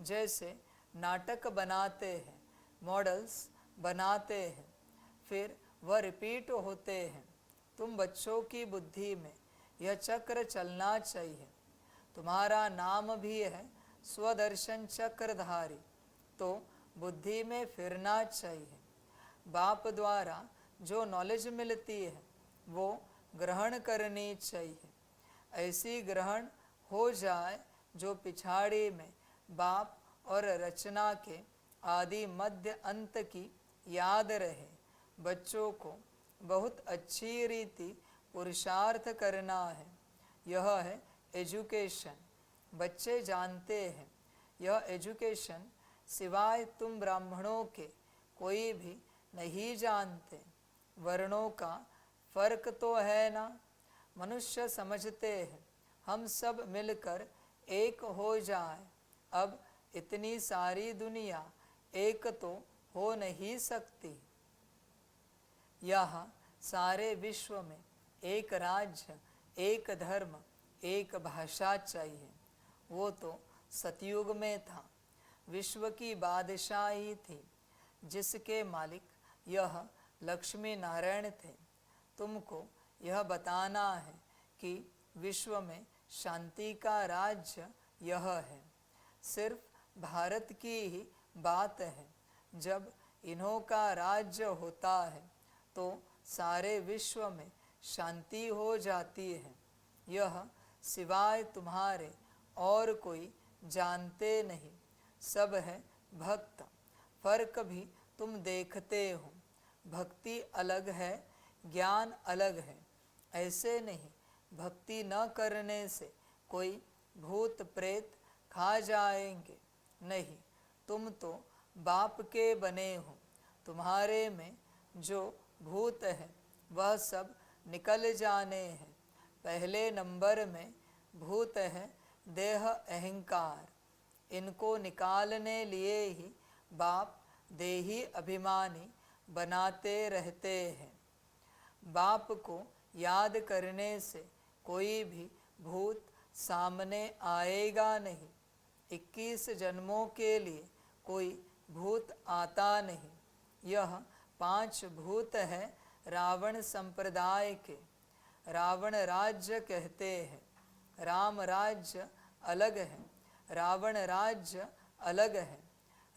जैसे नाटक बनाते हैं, मॉडल्स बनाते हैं, फिर वह रिपीट होते हैं। तुम बच्चों की बुद्धि में यह चक्र चलना चाहिए। तुम्हारा नाम भी है स्वदर्शन चक्रधारी, तो बुद्धि में फिरना चाहिए। बाप द्वारा जो नॉलेज मिलती है वो ग्रहण करनी चाहिए। ऐसी ग्रहण हो जाए जो पिछाड़ी में बाप और रचना के आदि मध्य अंत की याद रहे। बच्चों को बहुत अच्छी रीति पुरुषार्थ करना है। यह है एजुकेशन। बच्चे जानते हैं यह एजुकेशन सिवाय तुम ब्राह्मणों के कोई भी नहीं जानते। वर्णों का फर्क तो है ना। मनुष्य समझते हैं हम सब मिलकर एक हो जाए। अब इतनी सारी दुनिया एक तो हो नहीं सकती। यहाँ सारे विश्व में एक राज्य, एक धर्म, एक भाषा चाहिए। वो तो सतयुग में था। विश्व की बादशाही थी जिसके मालिक यह लक्ष्मी नारायण थे। तुमको यह बताना है कि विश्व में शांति का राज्य यह है। सिर्फ भारत की ही बात है। जब इन्हों का राज्य होता है तो सारे विश्व में शांति हो जाती है। यह सिवाय तुम्हारे और कोई जानते नहीं। सब है भक्त। फर्क भी तुम देखते हो। भक्ति अलग है, ज्ञान अलग है। ऐसे नहीं भक्ति न करने से कोई भूत प्रेत खा जाएंगे। नहीं, तुम तो बाप के बने हो। तुम्हारे में जो भूत है वह सब निकल जाने हैं। पहले नंबर में भूत है देह अहंकार। इनको निकालने लिए ही बाप देही अभिमानी बनाते रहते हैं। बाप को याद करने से कोई भी भूत सामने आएगा नहीं। 21 जन्मों के लिए कोई भूत आता नहीं। यह 5 भूत है रावण संप्रदाय के। रावण राज्य कहते हैं। राम राज्य अलग है, रावण राज्य अलग है।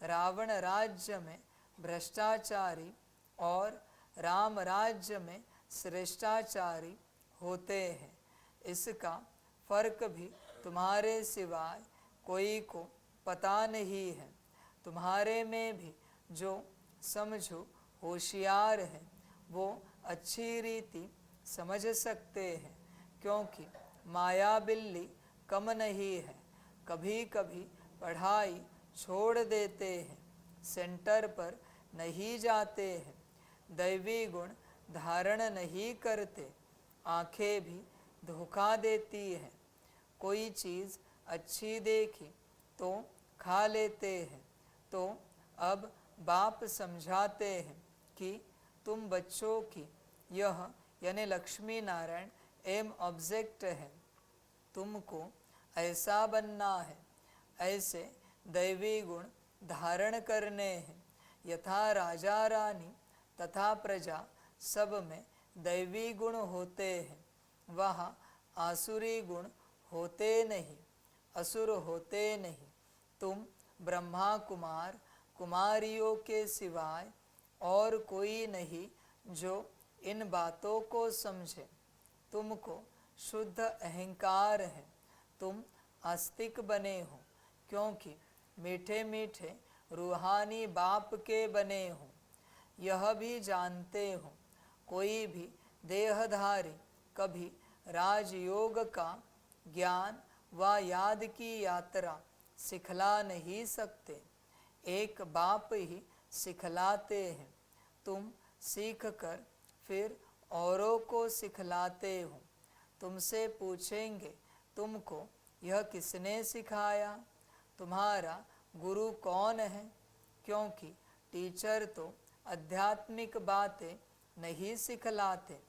रावण राज्य में भ्रष्टाचारी और राम राज्य में श्रेष्ठाचारी होते हैं। इसका फर्क भी तुम्हारे सिवाय कोई को पता नहीं है। तुम्हारे में भी जो समझो होशियार है वो अच्छी रीति समझ सकते हैं, क्योंकि माया बिल्ली कम नहीं है। कभी कभी पढ़ाई छोड़ देते हैं, सेंटर पर नहीं जाते हैं, दैवी गुण धारण नहीं करते, आंखें भी धोखा देती हैं। कोई चीज़ अच्छी देखी तो खा लेते हैं। तो अब बाप समझाते हैं कि तुम बच्चों की यह यानी लक्ष्मी नारायण एम ऑब्जेक्ट है। तुमको ऐसा बनना है, ऐसे दैवी गुण धारण करने हैं। यथा राजा रानी तथा प्रजा सब में दैवी गुण होते हैं, वहाँ आसुरी गुण होते नहीं, असुर होते नहीं। तुम ब्रह्मा कुमार कुमारियों के सिवाय और कोई नहीं जो इन बातों को समझे। तुमको शुद्ध अहंकार है। तुम आस्तिक बने हो क्योंकि मीठे मीठे रूहानी बाप के बने हो। यह भी जानते हो कोई भी देहधारी कभी राजयोग का ज्ञान व याद की यात्रा सिखला नहीं सकते। एक बाप ही सिखलाते हैं। तुम सीख कर फिर औरों को सिखलाते हो। तुमसे पूछेंगे तुमको यह किसने सिखाया, तुम्हारा गुरु कौन है? क्योंकि टीचर तो आध्यात्मिक बातें नहीं सिखलाते,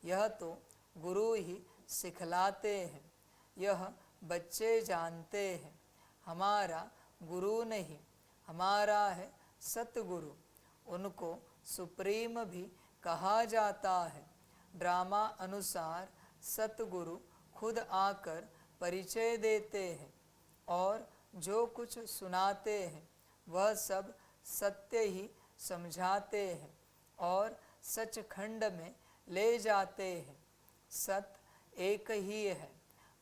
यह तो गुरु ही सिखलाते हैं। यह बच्चे जानते हैं हमारा गुरु नहीं, हमारा है सतगुरु। उनको सुप्रीम भी कहा जाता है। ड्रामा अनुसार सतगुरु खुद आकर परिचय देते हैं और जो कुछ सुनाते हैं वह सब सत्य ही समझाते हैं और सचखंड में ले जाते हैं। सत्य एक ही है,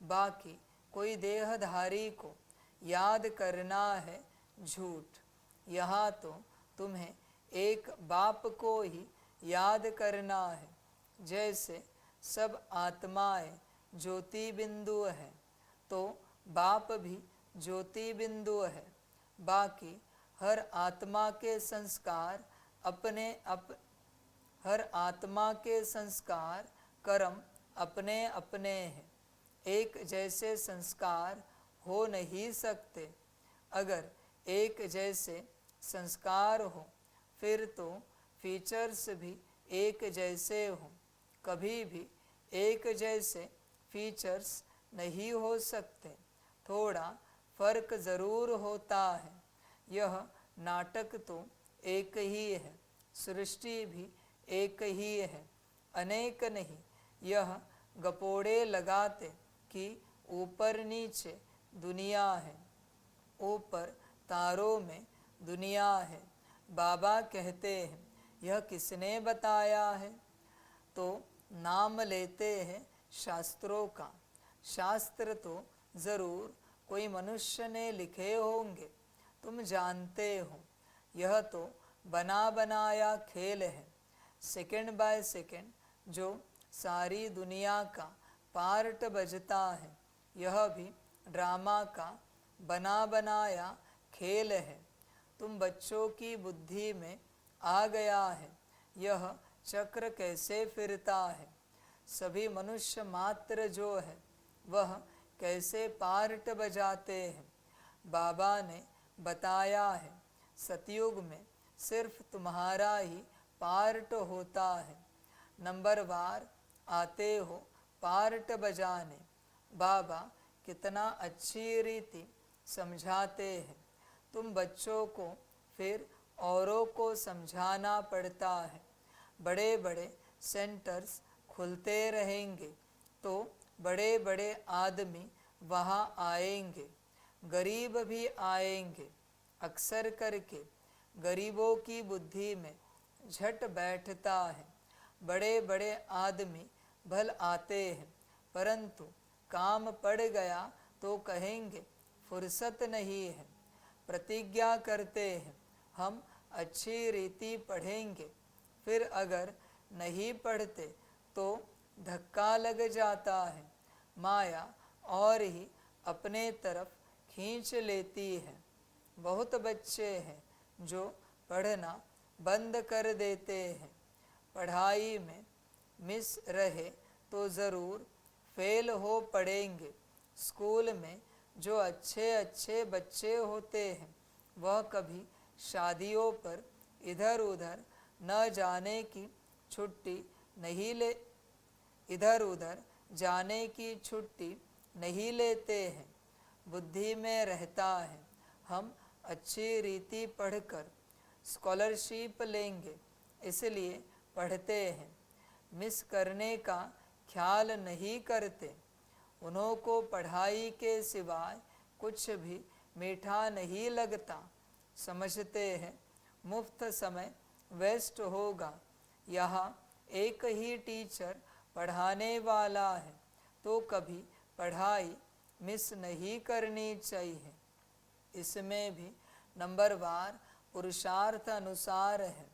बाकी कोई देहधारी को याद करना है झूठ। यहाँ तो तुम्हें एक बाप को ही याद करना है। जैसे सब आत्माएं ज्योति बिंदु है तो बाप भी ज्योति बिंदु है। बाकी हर आत्मा के संस्कार हर आत्मा के संस्कार कर्म अपने अपने हैं। एक जैसे संस्कार हो नहीं सकते। अगर एक जैसे संस्कार हो फिर तो फीचर्स भी एक जैसे हों। कभी भी एक जैसे फीचर्स नहीं हो सकते, थोड़ा फर्क ज़रूर होता है। यह नाटक तो एक ही है, सृष्टि भी एक ही है, अनेक नहीं। यह गपोड़े लगाते कि ऊपर नीचे दुनिया है, ऊपर तारों में दुनिया है। बाबा कहते हैं यह किसने बताया है? तो नाम लेते हैं शास्त्रों का। शास्त्र तो ज़रूर कोई मनुष्य ने लिखे होंगे, तुम जानते हो। यह तो बना बनाया खेल है, सेकंड बाय सेकंड जो सारी दुनिया का पार्ट बजता है। यह भी ड्रामा का बना बनाया खेल है। तुम बच्चों की बुद्धि में आ गया है यह चक्र कैसे फिरता है। सभी मनुष्य मात्र जो है वह कैसे पार्ट बजाते हैं। बाबा ने बताया है सतयुग में सिर्फ तुम्हारा ही पार्ट होता है। नंबरवार आते हो पार्ट बजाने। बाबा कितना अच्छी रीति समझाते हैं। तुम बच्चों को फिर औरों को समझाना पड़ता है। बड़े बड़े सेंटर्स खुलते रहेंगे तो बड़े बड़े आदमी वहाँ आएंगे, गरीब भी आएंगे। अक्सर करके गरीबों की बुद्धि में झट बैठता है बड़े बड़े आदमी भल आते हैं, परंतु काम पड़ गया तो कहेंगे फुर्सत नहीं है। प्रतिज्ञा करते हैं हम अच्छी रीति पढ़ेंगे, फिर अगर नहीं पढ़ते तो धक्का लग जाता है। माया और ही अपने तरफ खींच लेती है। बहुत बच्चे हैं जो पढ़ना बंद कर देते हैं। पढ़ाई में मिस रहे तो ज़रूर फेल हो पड़ेंगे। स्कूल में जो अच्छे अच्छे बच्चे होते हैं वह कभी शादियों पर इधर उधर न जाने की छुट्टी नहीं लेते हैं। बुद्धि में रहता है हम अच्छी रीति पढ़कर स्कॉलरशिप लेंगे, इसलिए पढ़ते हैं। मिस करने का ख्याल नहीं करते। उन्हों को पढ़ाई के सिवाय कुछ भी मीठा नहीं लगता। समझते हैं मुफ्त समय वेस्ट होगा। यहाँ एक ही टीचर पढ़ाने वाला है तो कभी पढ़ाई मिस नहीं करनी चाहिए। इसमें भी नंबरवार पुरुषार्थ अनुसार है।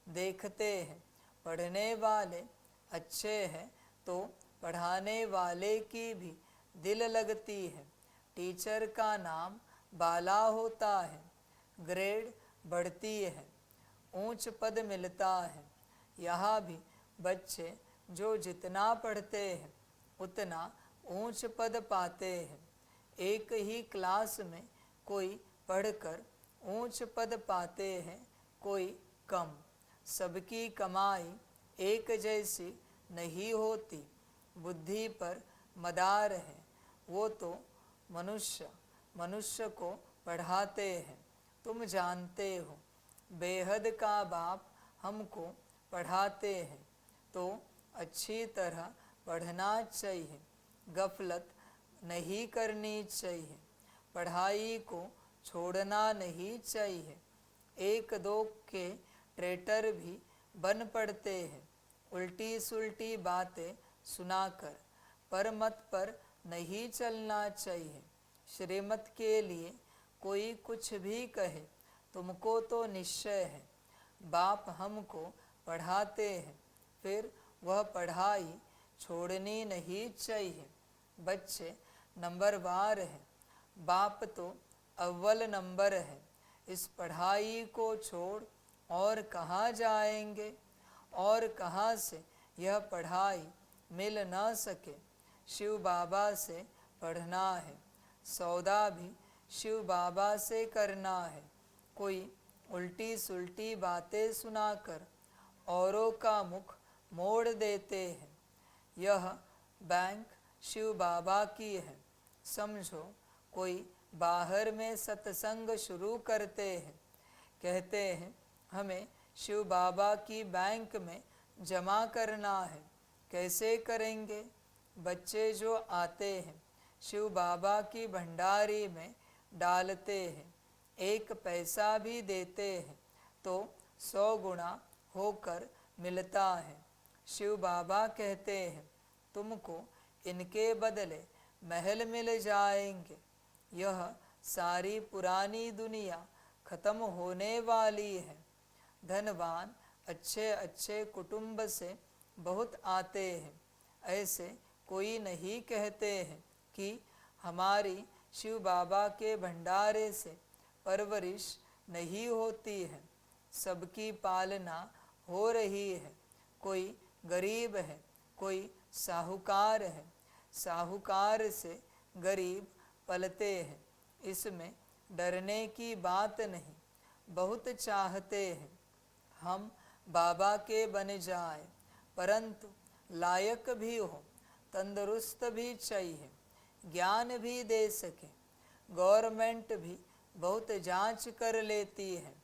देखते हैं पढ़ने वाले अच्छे हैं तो पढ़ाने वाले की भी दिल लगती है। टीचर का नाम बाला होता है, ग्रेड बढ़ती है, ऊंच पद मिलता है। यहाँ भी बच्चे जो जितना पढ़ते हैं उतना ऊंच पद पाते हैं। एक ही क्लास में कोई पढ़कर ऊंच पद पाते हैं, कोई कम। सबकी कमाई एक जैसी नहीं होती। बुद्धि पर मदार है, वो तो मनुष्य मनुष्य को पढ़ाते हैं। तुम जानते हो बेहद का बाप हमको पढ़ाते हैं, तो अच्छी तरह पढ़ना चाहिए, गफलत नहीं करनी चाहिए, पढ़ाई को छोड़ना नहीं चाहिए। एक दो के ट्रेटर भी बन पड़ते हैं, उल्टी सुल्टी बातें सुनाकर। पर मत पर नहीं चलना चाहिए। श्रीमत के लिए कोई कुछ भी कहे, तुमको तो निश्चय है बाप हमको पढ़ाते हैं, फिर वह पढ़ाई छोड़नी नहीं चाहिए। बच्चे नंबरवार हैं, बाप तो अव्वल नंबर है। इस पढ़ाई को छोड़ और कहाँ जाएंगे, और कहाँ से यह पढ़ाई मिल न सके। शिव बाबा से पढ़ना है, सौदा भी शिव बाबा से करना है। कोई उल्टी सुल्टी बातें सुनाकर औरों का मुख मोड़ देते हैं। यह बैंक शिव बाबा की है, समझो। कोई बाहर में सत्संग शुरू करते हैं, कहते हैं हमें शिव बाबा की बैंक में जमा करना है। कैसे करेंगे? बच्चे जो आते हैं शिव बाबा की भंडारी में डालते हैं, 1 पैसा भी देते हैं तो 100 गुना होकर मिलता है। शिव बाबा कहते हैं तुमको इनके बदले महल मिल जाएंगे। यह सारी पुरानी दुनिया खत्म होने वाली है। धनवान अच्छे अच्छे कुटुंब से बहुत आते हैं, ऐसे कोई नहीं कहते हैं कि हमारी शिव बाबा के भंडारे से परवरिश नहीं होती है। सबकी पालना हो रही है। कोई गरीब है, कोई साहूकार है, साहूकार से गरीब पलते हैं। इसमें डरने की बात नहीं। बहुत चाहते हैं हम बाबा के बन जाए, परंतु लायक भी हो, तंदुरुस्त भी चाहिए, ज्ञान भी दे सके। गवर्नमेंट भी बहुत जांच कर लेती है,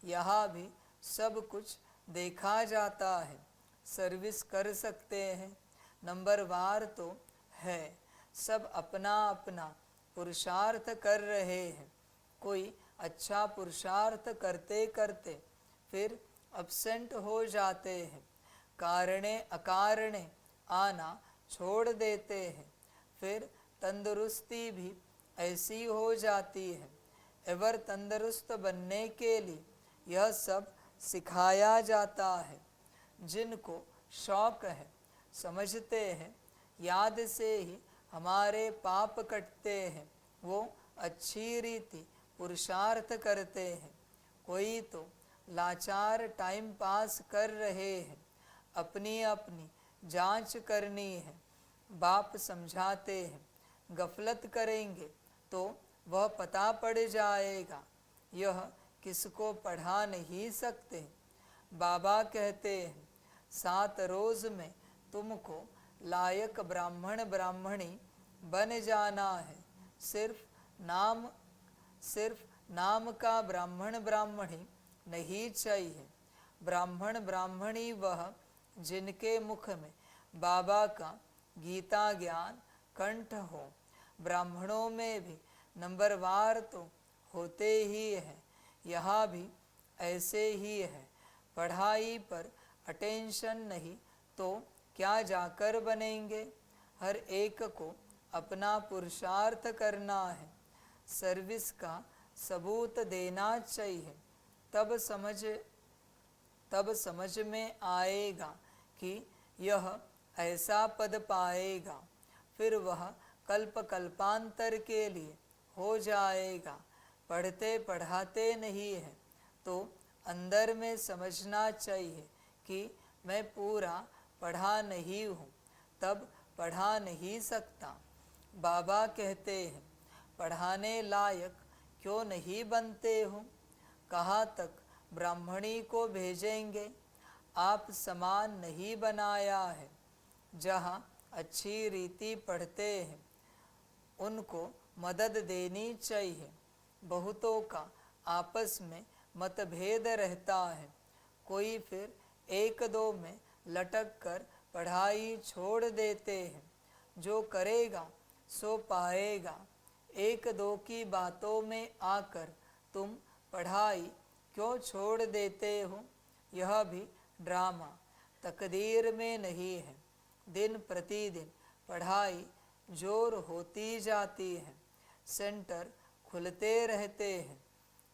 यहाँ भी सब कुछ देखा जाता है। सर्विस कर सकते हैं, नंबरवार तो है। सब अपना अपना पुरुषार्थ कर रहे हैं। कोई अच्छा पुरुषार्थ करते करते फिर अब्सेंट हो जाते हैं, कारणे अकारणे आना छोड़ देते हैं। फिर तंदुरुस्ती भी ऐसी हो जाती है। एवर तंदुरुस्त बनने के लिए यह सब सिखाया जाता है। जिनको शौक है, समझते हैं याद से ही हमारे पाप कटते हैं, वो अच्छी रीति पुरुषार्थ करते हैं। कोई तो लाचार टाइम पास कर रहे हैं, अपनी अपनी जांच करनी है। बाप समझाते हैं गफलत करेंगे तो वह पता पड़ जाएगा। यह किसको पढ़ा नहीं सकते। बाबा कहते हैं 7 रोज में तुमको लायक ब्राह्मण ब्राह्मणी बन जाना है। सिर्फ नाम का ब्राह्मण ब्राह्मणी नहीं चाहिए। ब्राह्मण ब्राह्मणी वह जिनके मुख में बाबा का गीता ज्ञान कंठ हो। ब्राह्मणों में भी नंबरवार तो होते ही हैं, यहाँ भी ऐसे ही है। पढ़ाई पर अटेंशन नहीं तो क्या जाकर बनेंगे। हर एक को अपना पुरुषार्थ करना है, सर्विस का सबूत देना चाहिए। तब समझ में आएगा कि यह ऐसा पद पाएगा, फिर वह कल्प कल्पांतर के लिए हो जाएगा। पढ़ते पढ़ाते नहीं है तो अंदर में समझना चाहिए कि मैं पूरा पढ़ा नहीं हूँ, तब पढ़ा नहीं सकता। बाबा कहते हैं पढ़ाने लायक क्यों नहीं बनते हो। कहाँ तक ब्राह्मणी को भेजेंगे। आप समान नहीं बनाया है। जहाँ अच्छी रीति पढ़ते हैं उनको मदद देनी चाहिए। बहुतों का आपस में मतभेद रहता है, कोई फिर एक दो में लटक कर पढ़ाई छोड़ देते हैं। जो करेगा सो पाएगा। एक दो की बातों में आकर तुम पढ़ाई क्यों छोड़ देते हो? यह भी ड्रामा तकदीर में नहीं है। दिन प्रतिदिन पढ़ाई जोर होती जाती है, सेंटर खुलते रहते हैं।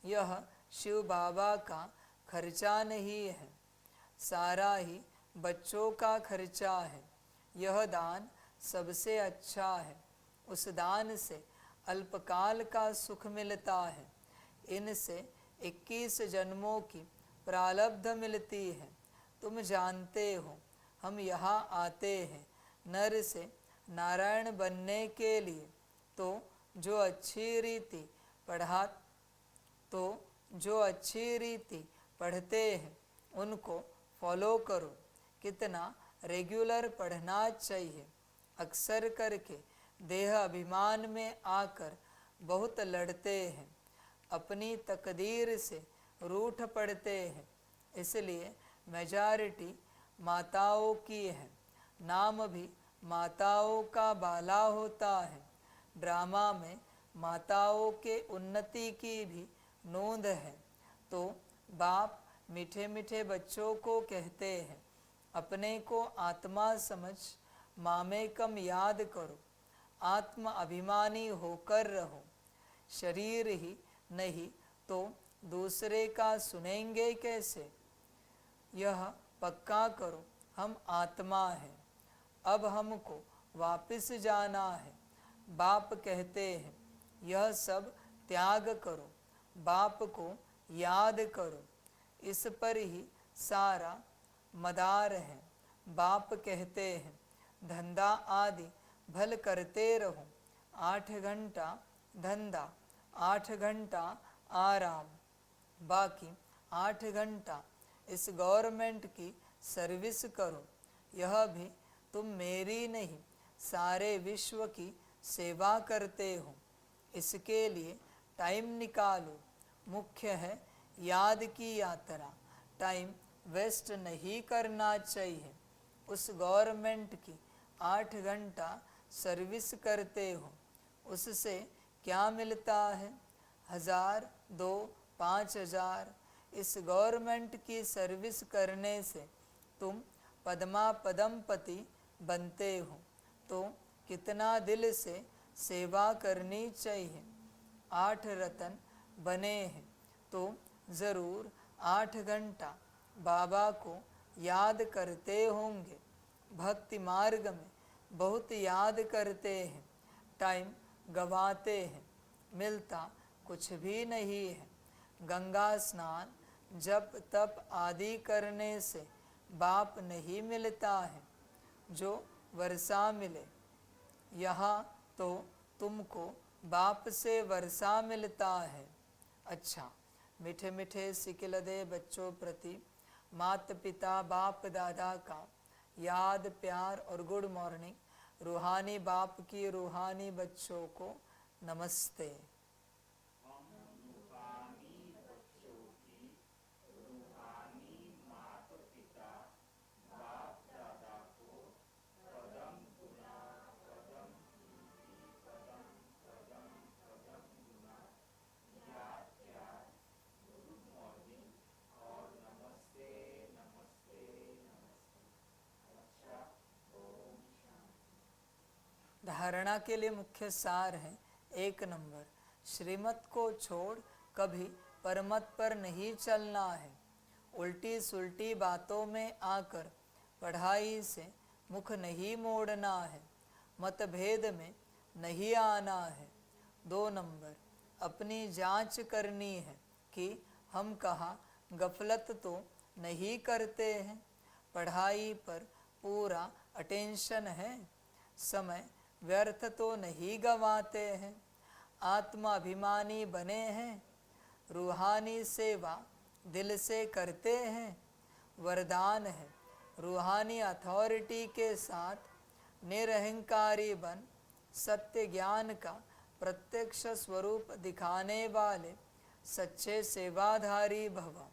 यह शिव बाबा का खर्चा नहीं है, सारा ही बच्चों का खर्चा है। यह दान सबसे अच्छा है, उस दान से अल्पकाल का सुख मिलता है। इनसे 21 जन्मों की प्रारब्ध मिलती है। तुम जानते हो हम यहाँ आते हैं नर से नारायण बनने के लिए। तो जो अच्छी रीति पढ़ते हैं उनको फॉलो करो। कितना रेगुलर पढ़ना चाहिए। अक्सर करके देह अभिमान में आकर बहुत लड़ते हैं, अपनी तकदीर से रूठ पड़ते हैं। इसलिए मेजॉरिटी माताओं की है। नाम भी माताओं का बाला होता है। ड्रामा में माताओं के उन्नति की भी नोंद है। तो बाप मीठे मीठे बच्चों को कहते हैं, अपने को आत्मा समझ मामेकम याद करो, आत्म अभिमानी होकर रहो। शरीर ही नहीं तो दूसरे का सुनेंगे कैसे? यह पक्का करो हम आत्मा हैं, अब हमको वापस जाना है। बाप कहते हैं यह सब त्याग करो, बाप को याद करो, इस पर ही सारा मदार है। बाप कहते हैं धंधा आदि भल करते रहो, 8 घंटा धंधा 8 घंटा आराम, बाकी 8 घंटा इस गवर्नमेंट की सर्विस करो। यह भी तुम मेरी नहीं सारे विश्व की सेवा करते हो, इसके लिए टाइम निकालो। मुख्य है याद की यात्रा, टाइम वेस्ट नहीं करना चाहिए। उस गवर्नमेंट की 8 घंटा सर्विस करते हो, उससे क्या मिलता है? 1000, 2, 5000। इस गवर्नमेंट की सर्विस करने से तुम पद्मा पदमपति बनते हो, तो कितना दिल से सेवा करनी चाहिए। 8 रतन बने हैं तो ज़रूर 8 घंटा बाबा को याद करते होंगे। भक्ति मार्ग में बहुत याद करते हैं, टाइम गवाते हैं, मिलता कुछ भी नहीं है। गंगा स्नान जप तप आदि करने से बाप नहीं मिलता है जो वर्षा मिले। यहाँ तो तुमको बाप से वर्षा मिलता है। अच्छा, मीठे मीठे सिकिलदे बच्चों प्रति माता पिता बाप दादा का याद प्यार और गुड मॉर्निंग। रूहानी बाप की रूहानी बच्चों को नमस्ते। धारणा के लिए मुख्य सार है। 1 नंबर, श्रीमत को छोड़ कभी परमत पर नहीं चलना है। उल्टी सुल्टी बातों में आकर पढ़ाई से मुख नहीं मोड़ना है, मतभेद में नहीं आना है। 2 नंबर, अपनी जांच करनी है कि हम कहाँ गफलत तो नहीं करते हैं, पढ़ाई पर पूरा अटेंशन है, समय व्यर्थ तो नहीं गंवाते हैं, आत्माभिमानी बने हैं, रूहानी सेवा दिल से करते हैं। वरदान है रूहानी अथॉरिटी के साथ निरहंकारी बन सत्य ज्ञान का प्रत्यक्ष स्वरूप दिखाने वाले सच्चे सेवाधारी भव।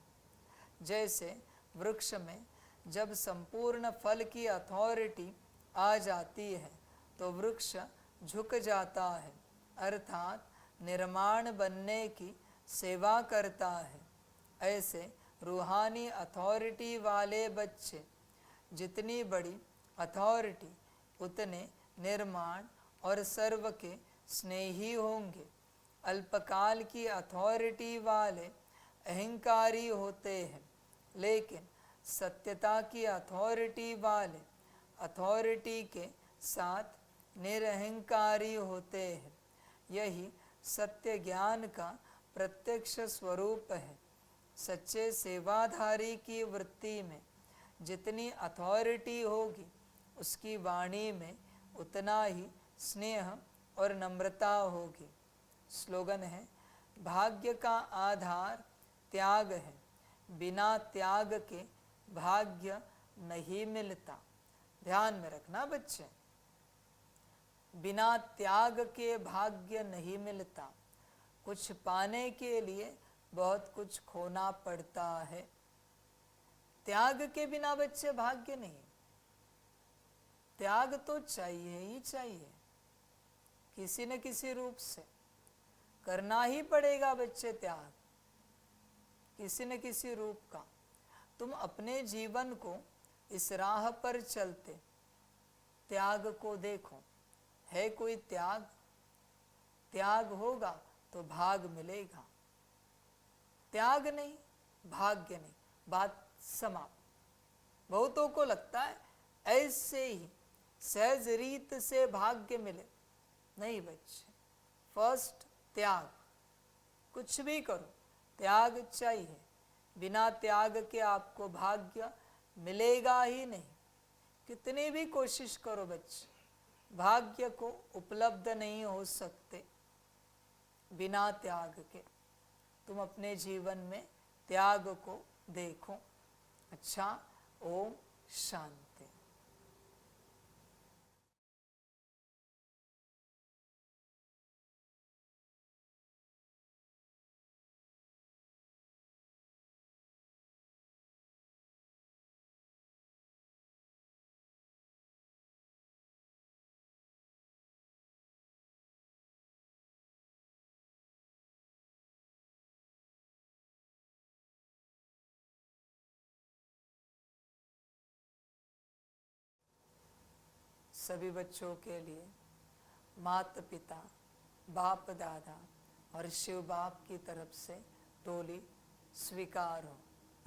जैसे वृक्ष में जब संपूर्ण फल की अथॉरिटी आ जाती है तो वृक्ष झुक जाता है, अर्थात निर्माण बनने की सेवा करता है। ऐसे रूहानी अथॉरिटी वाले बच्चे जितनी बड़ी अथॉरिटी उतने निर्माण और सर्व के स्नेही होंगे। अल्पकाल की अथॉरिटी वाले अहंकारी होते हैं, लेकिन सत्यता की अथॉरिटी वाले अथॉरिटी के साथ निरहंकारी होते हैं। यही सत्य ज्ञान का प्रत्यक्ष स्वरूप है। सच्चे सेवाधारी की वृत्ति में जितनी अथॉरिटी होगी उसकी वाणी में उतना ही स्नेह और नम्रता होगी। स्लोगन है, भाग्य का आधार त्याग है, बिना त्याग के भाग्य नहीं मिलता। ध्यान में रखना बच्चे, बिना त्याग के भाग्य नहीं मिलता। कुछ पाने के लिए बहुत कुछ खोना पड़ता है। त्याग के बिना बच्चे भाग्य नहीं। त्याग तो चाहिए ही चाहिए, किसी न किसी रूप से करना ही पड़ेगा बच्चे त्याग, किसी न किसी रूप का। तुम अपने जीवन को इस राह पर चलते त्याग को देखो, है कोई त्याग? त्याग होगा तो भाग मिलेगा, त्याग नहीं भाग्य नहीं, बात समाप्त। बहुतों को लगता है ऐसे ही सहज रीत से भाग्य मिले, नहीं बच्चे। फर्स्ट त्याग, कुछ भी करो त्याग चाहिए, बिना त्याग के आपको भाग्य मिलेगा ही नहीं। कितनी भी कोशिश करो बच्चे, भाग्य को उपलब्ध नहीं हो सकते बिना त्याग के। तुम अपने जीवन में त्याग को देखो। अच्छा, ओम शांति। सभी बच्चों के लिए माता पिता, बाप दादा और शिव बाप की तरफ से टोली स्वीकार हो।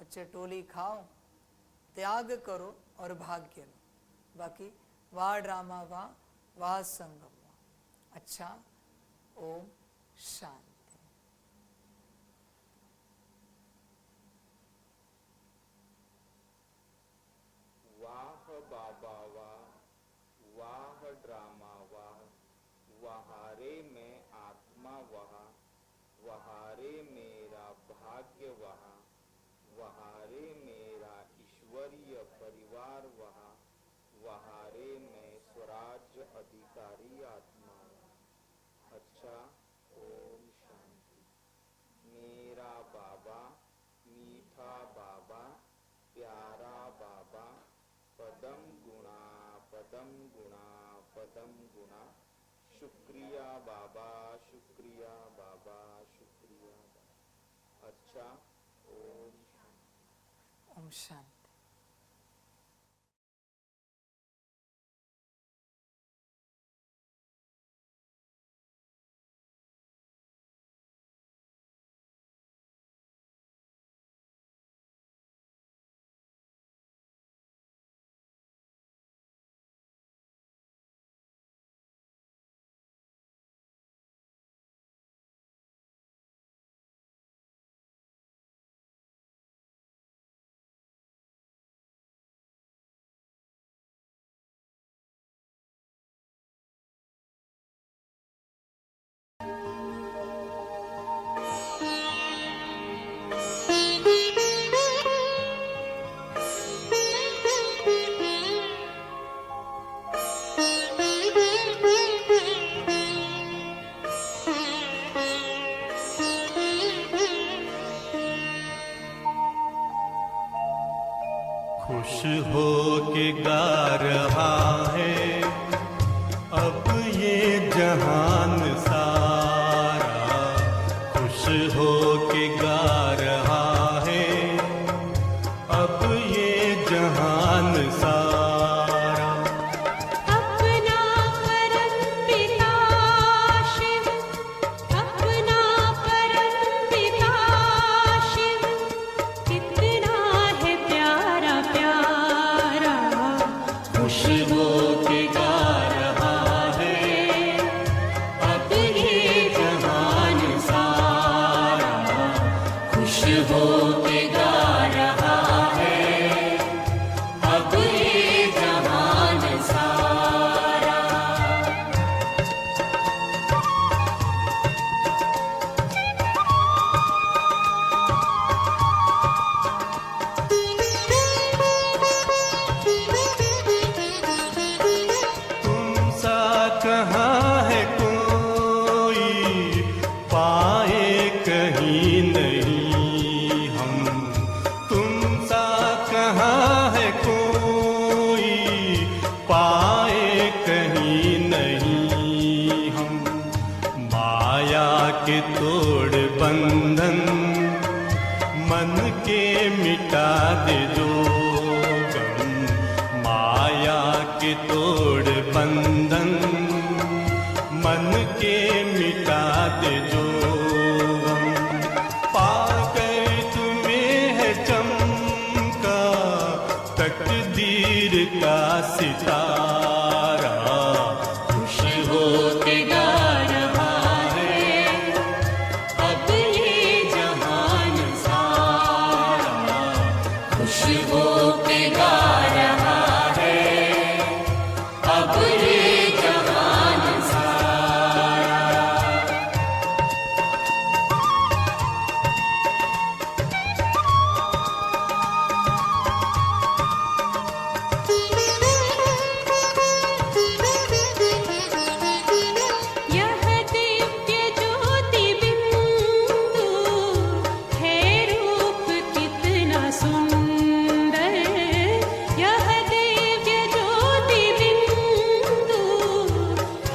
बच्चे टोली खाओ, त्याग करो और भाग्य लो। बाकी वाह ड्रामा वाह संगम वाह। अच्छा, ओम शांति। वाह बाबा वाह, वाह ड्रामा वाह, वहारे में आत्मा वहा, वहारे मेरा भाग्य वहा, वहारे मेरा ईश्वरीय परिवार वहा, वहारे में स्वराज्य अधिकारी आत्मा वहा। अच्छा, ओम शांति। मेरा बाबा, मीठा बाबा, प्यारा बाबा, पदम गुणा पदम गुणा पदम गुणा, शुक्रिया बाबा, शुक्रिया बाबा, शुक्रिया बाबा। अच्छा, ओम शांति। के गा रहा है अब ये जहान सारा, खुश हो के गा रहा है अब ये जहान सारा। अपना परम पिता शिव, अपना परम पिता शिव, कितना है प्यारा प्यारा, खुश हो के गा रहा है अब ये जहान सारा, खुश हो के गा रहा है अब ये जहान सारा। तुम सा कहाँ है कोई पाए कहीं नहीं हम, तुम सा कहाँ है कोई पाए कहीं नहीं हम। माया के तोड़ बंधन मन के मिटा दे दो गम, माया के तोड़ बंधन मन के मिटा दे जो गम। पाकर तुम्हें है चमका तकदीर का सितारा, खुश हो के गा रहा है अब ये जहान सारा, खुश हो के गा रहा है अब ये जहान सारा। यह दिव्य ज्योति बिंदु है रूप कितना सुंदर, यह दिव्य ज्योति बिंदु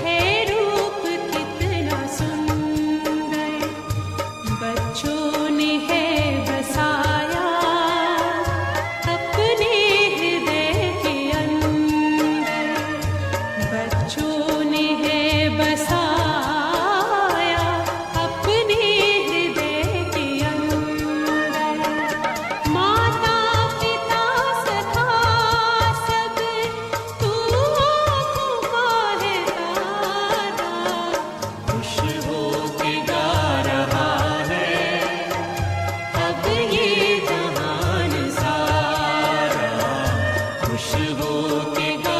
है रूप कितना सुंदर। बच्चों ने है बसाया अपने हृदय के अंदर, बच्चों ने है बसाया अपने हृदय के अंदर। माता पिता सखा सब तू आँखों का है तारा, खुश हो के गा रहा है अब ये जहान सारा, खुश हो के गा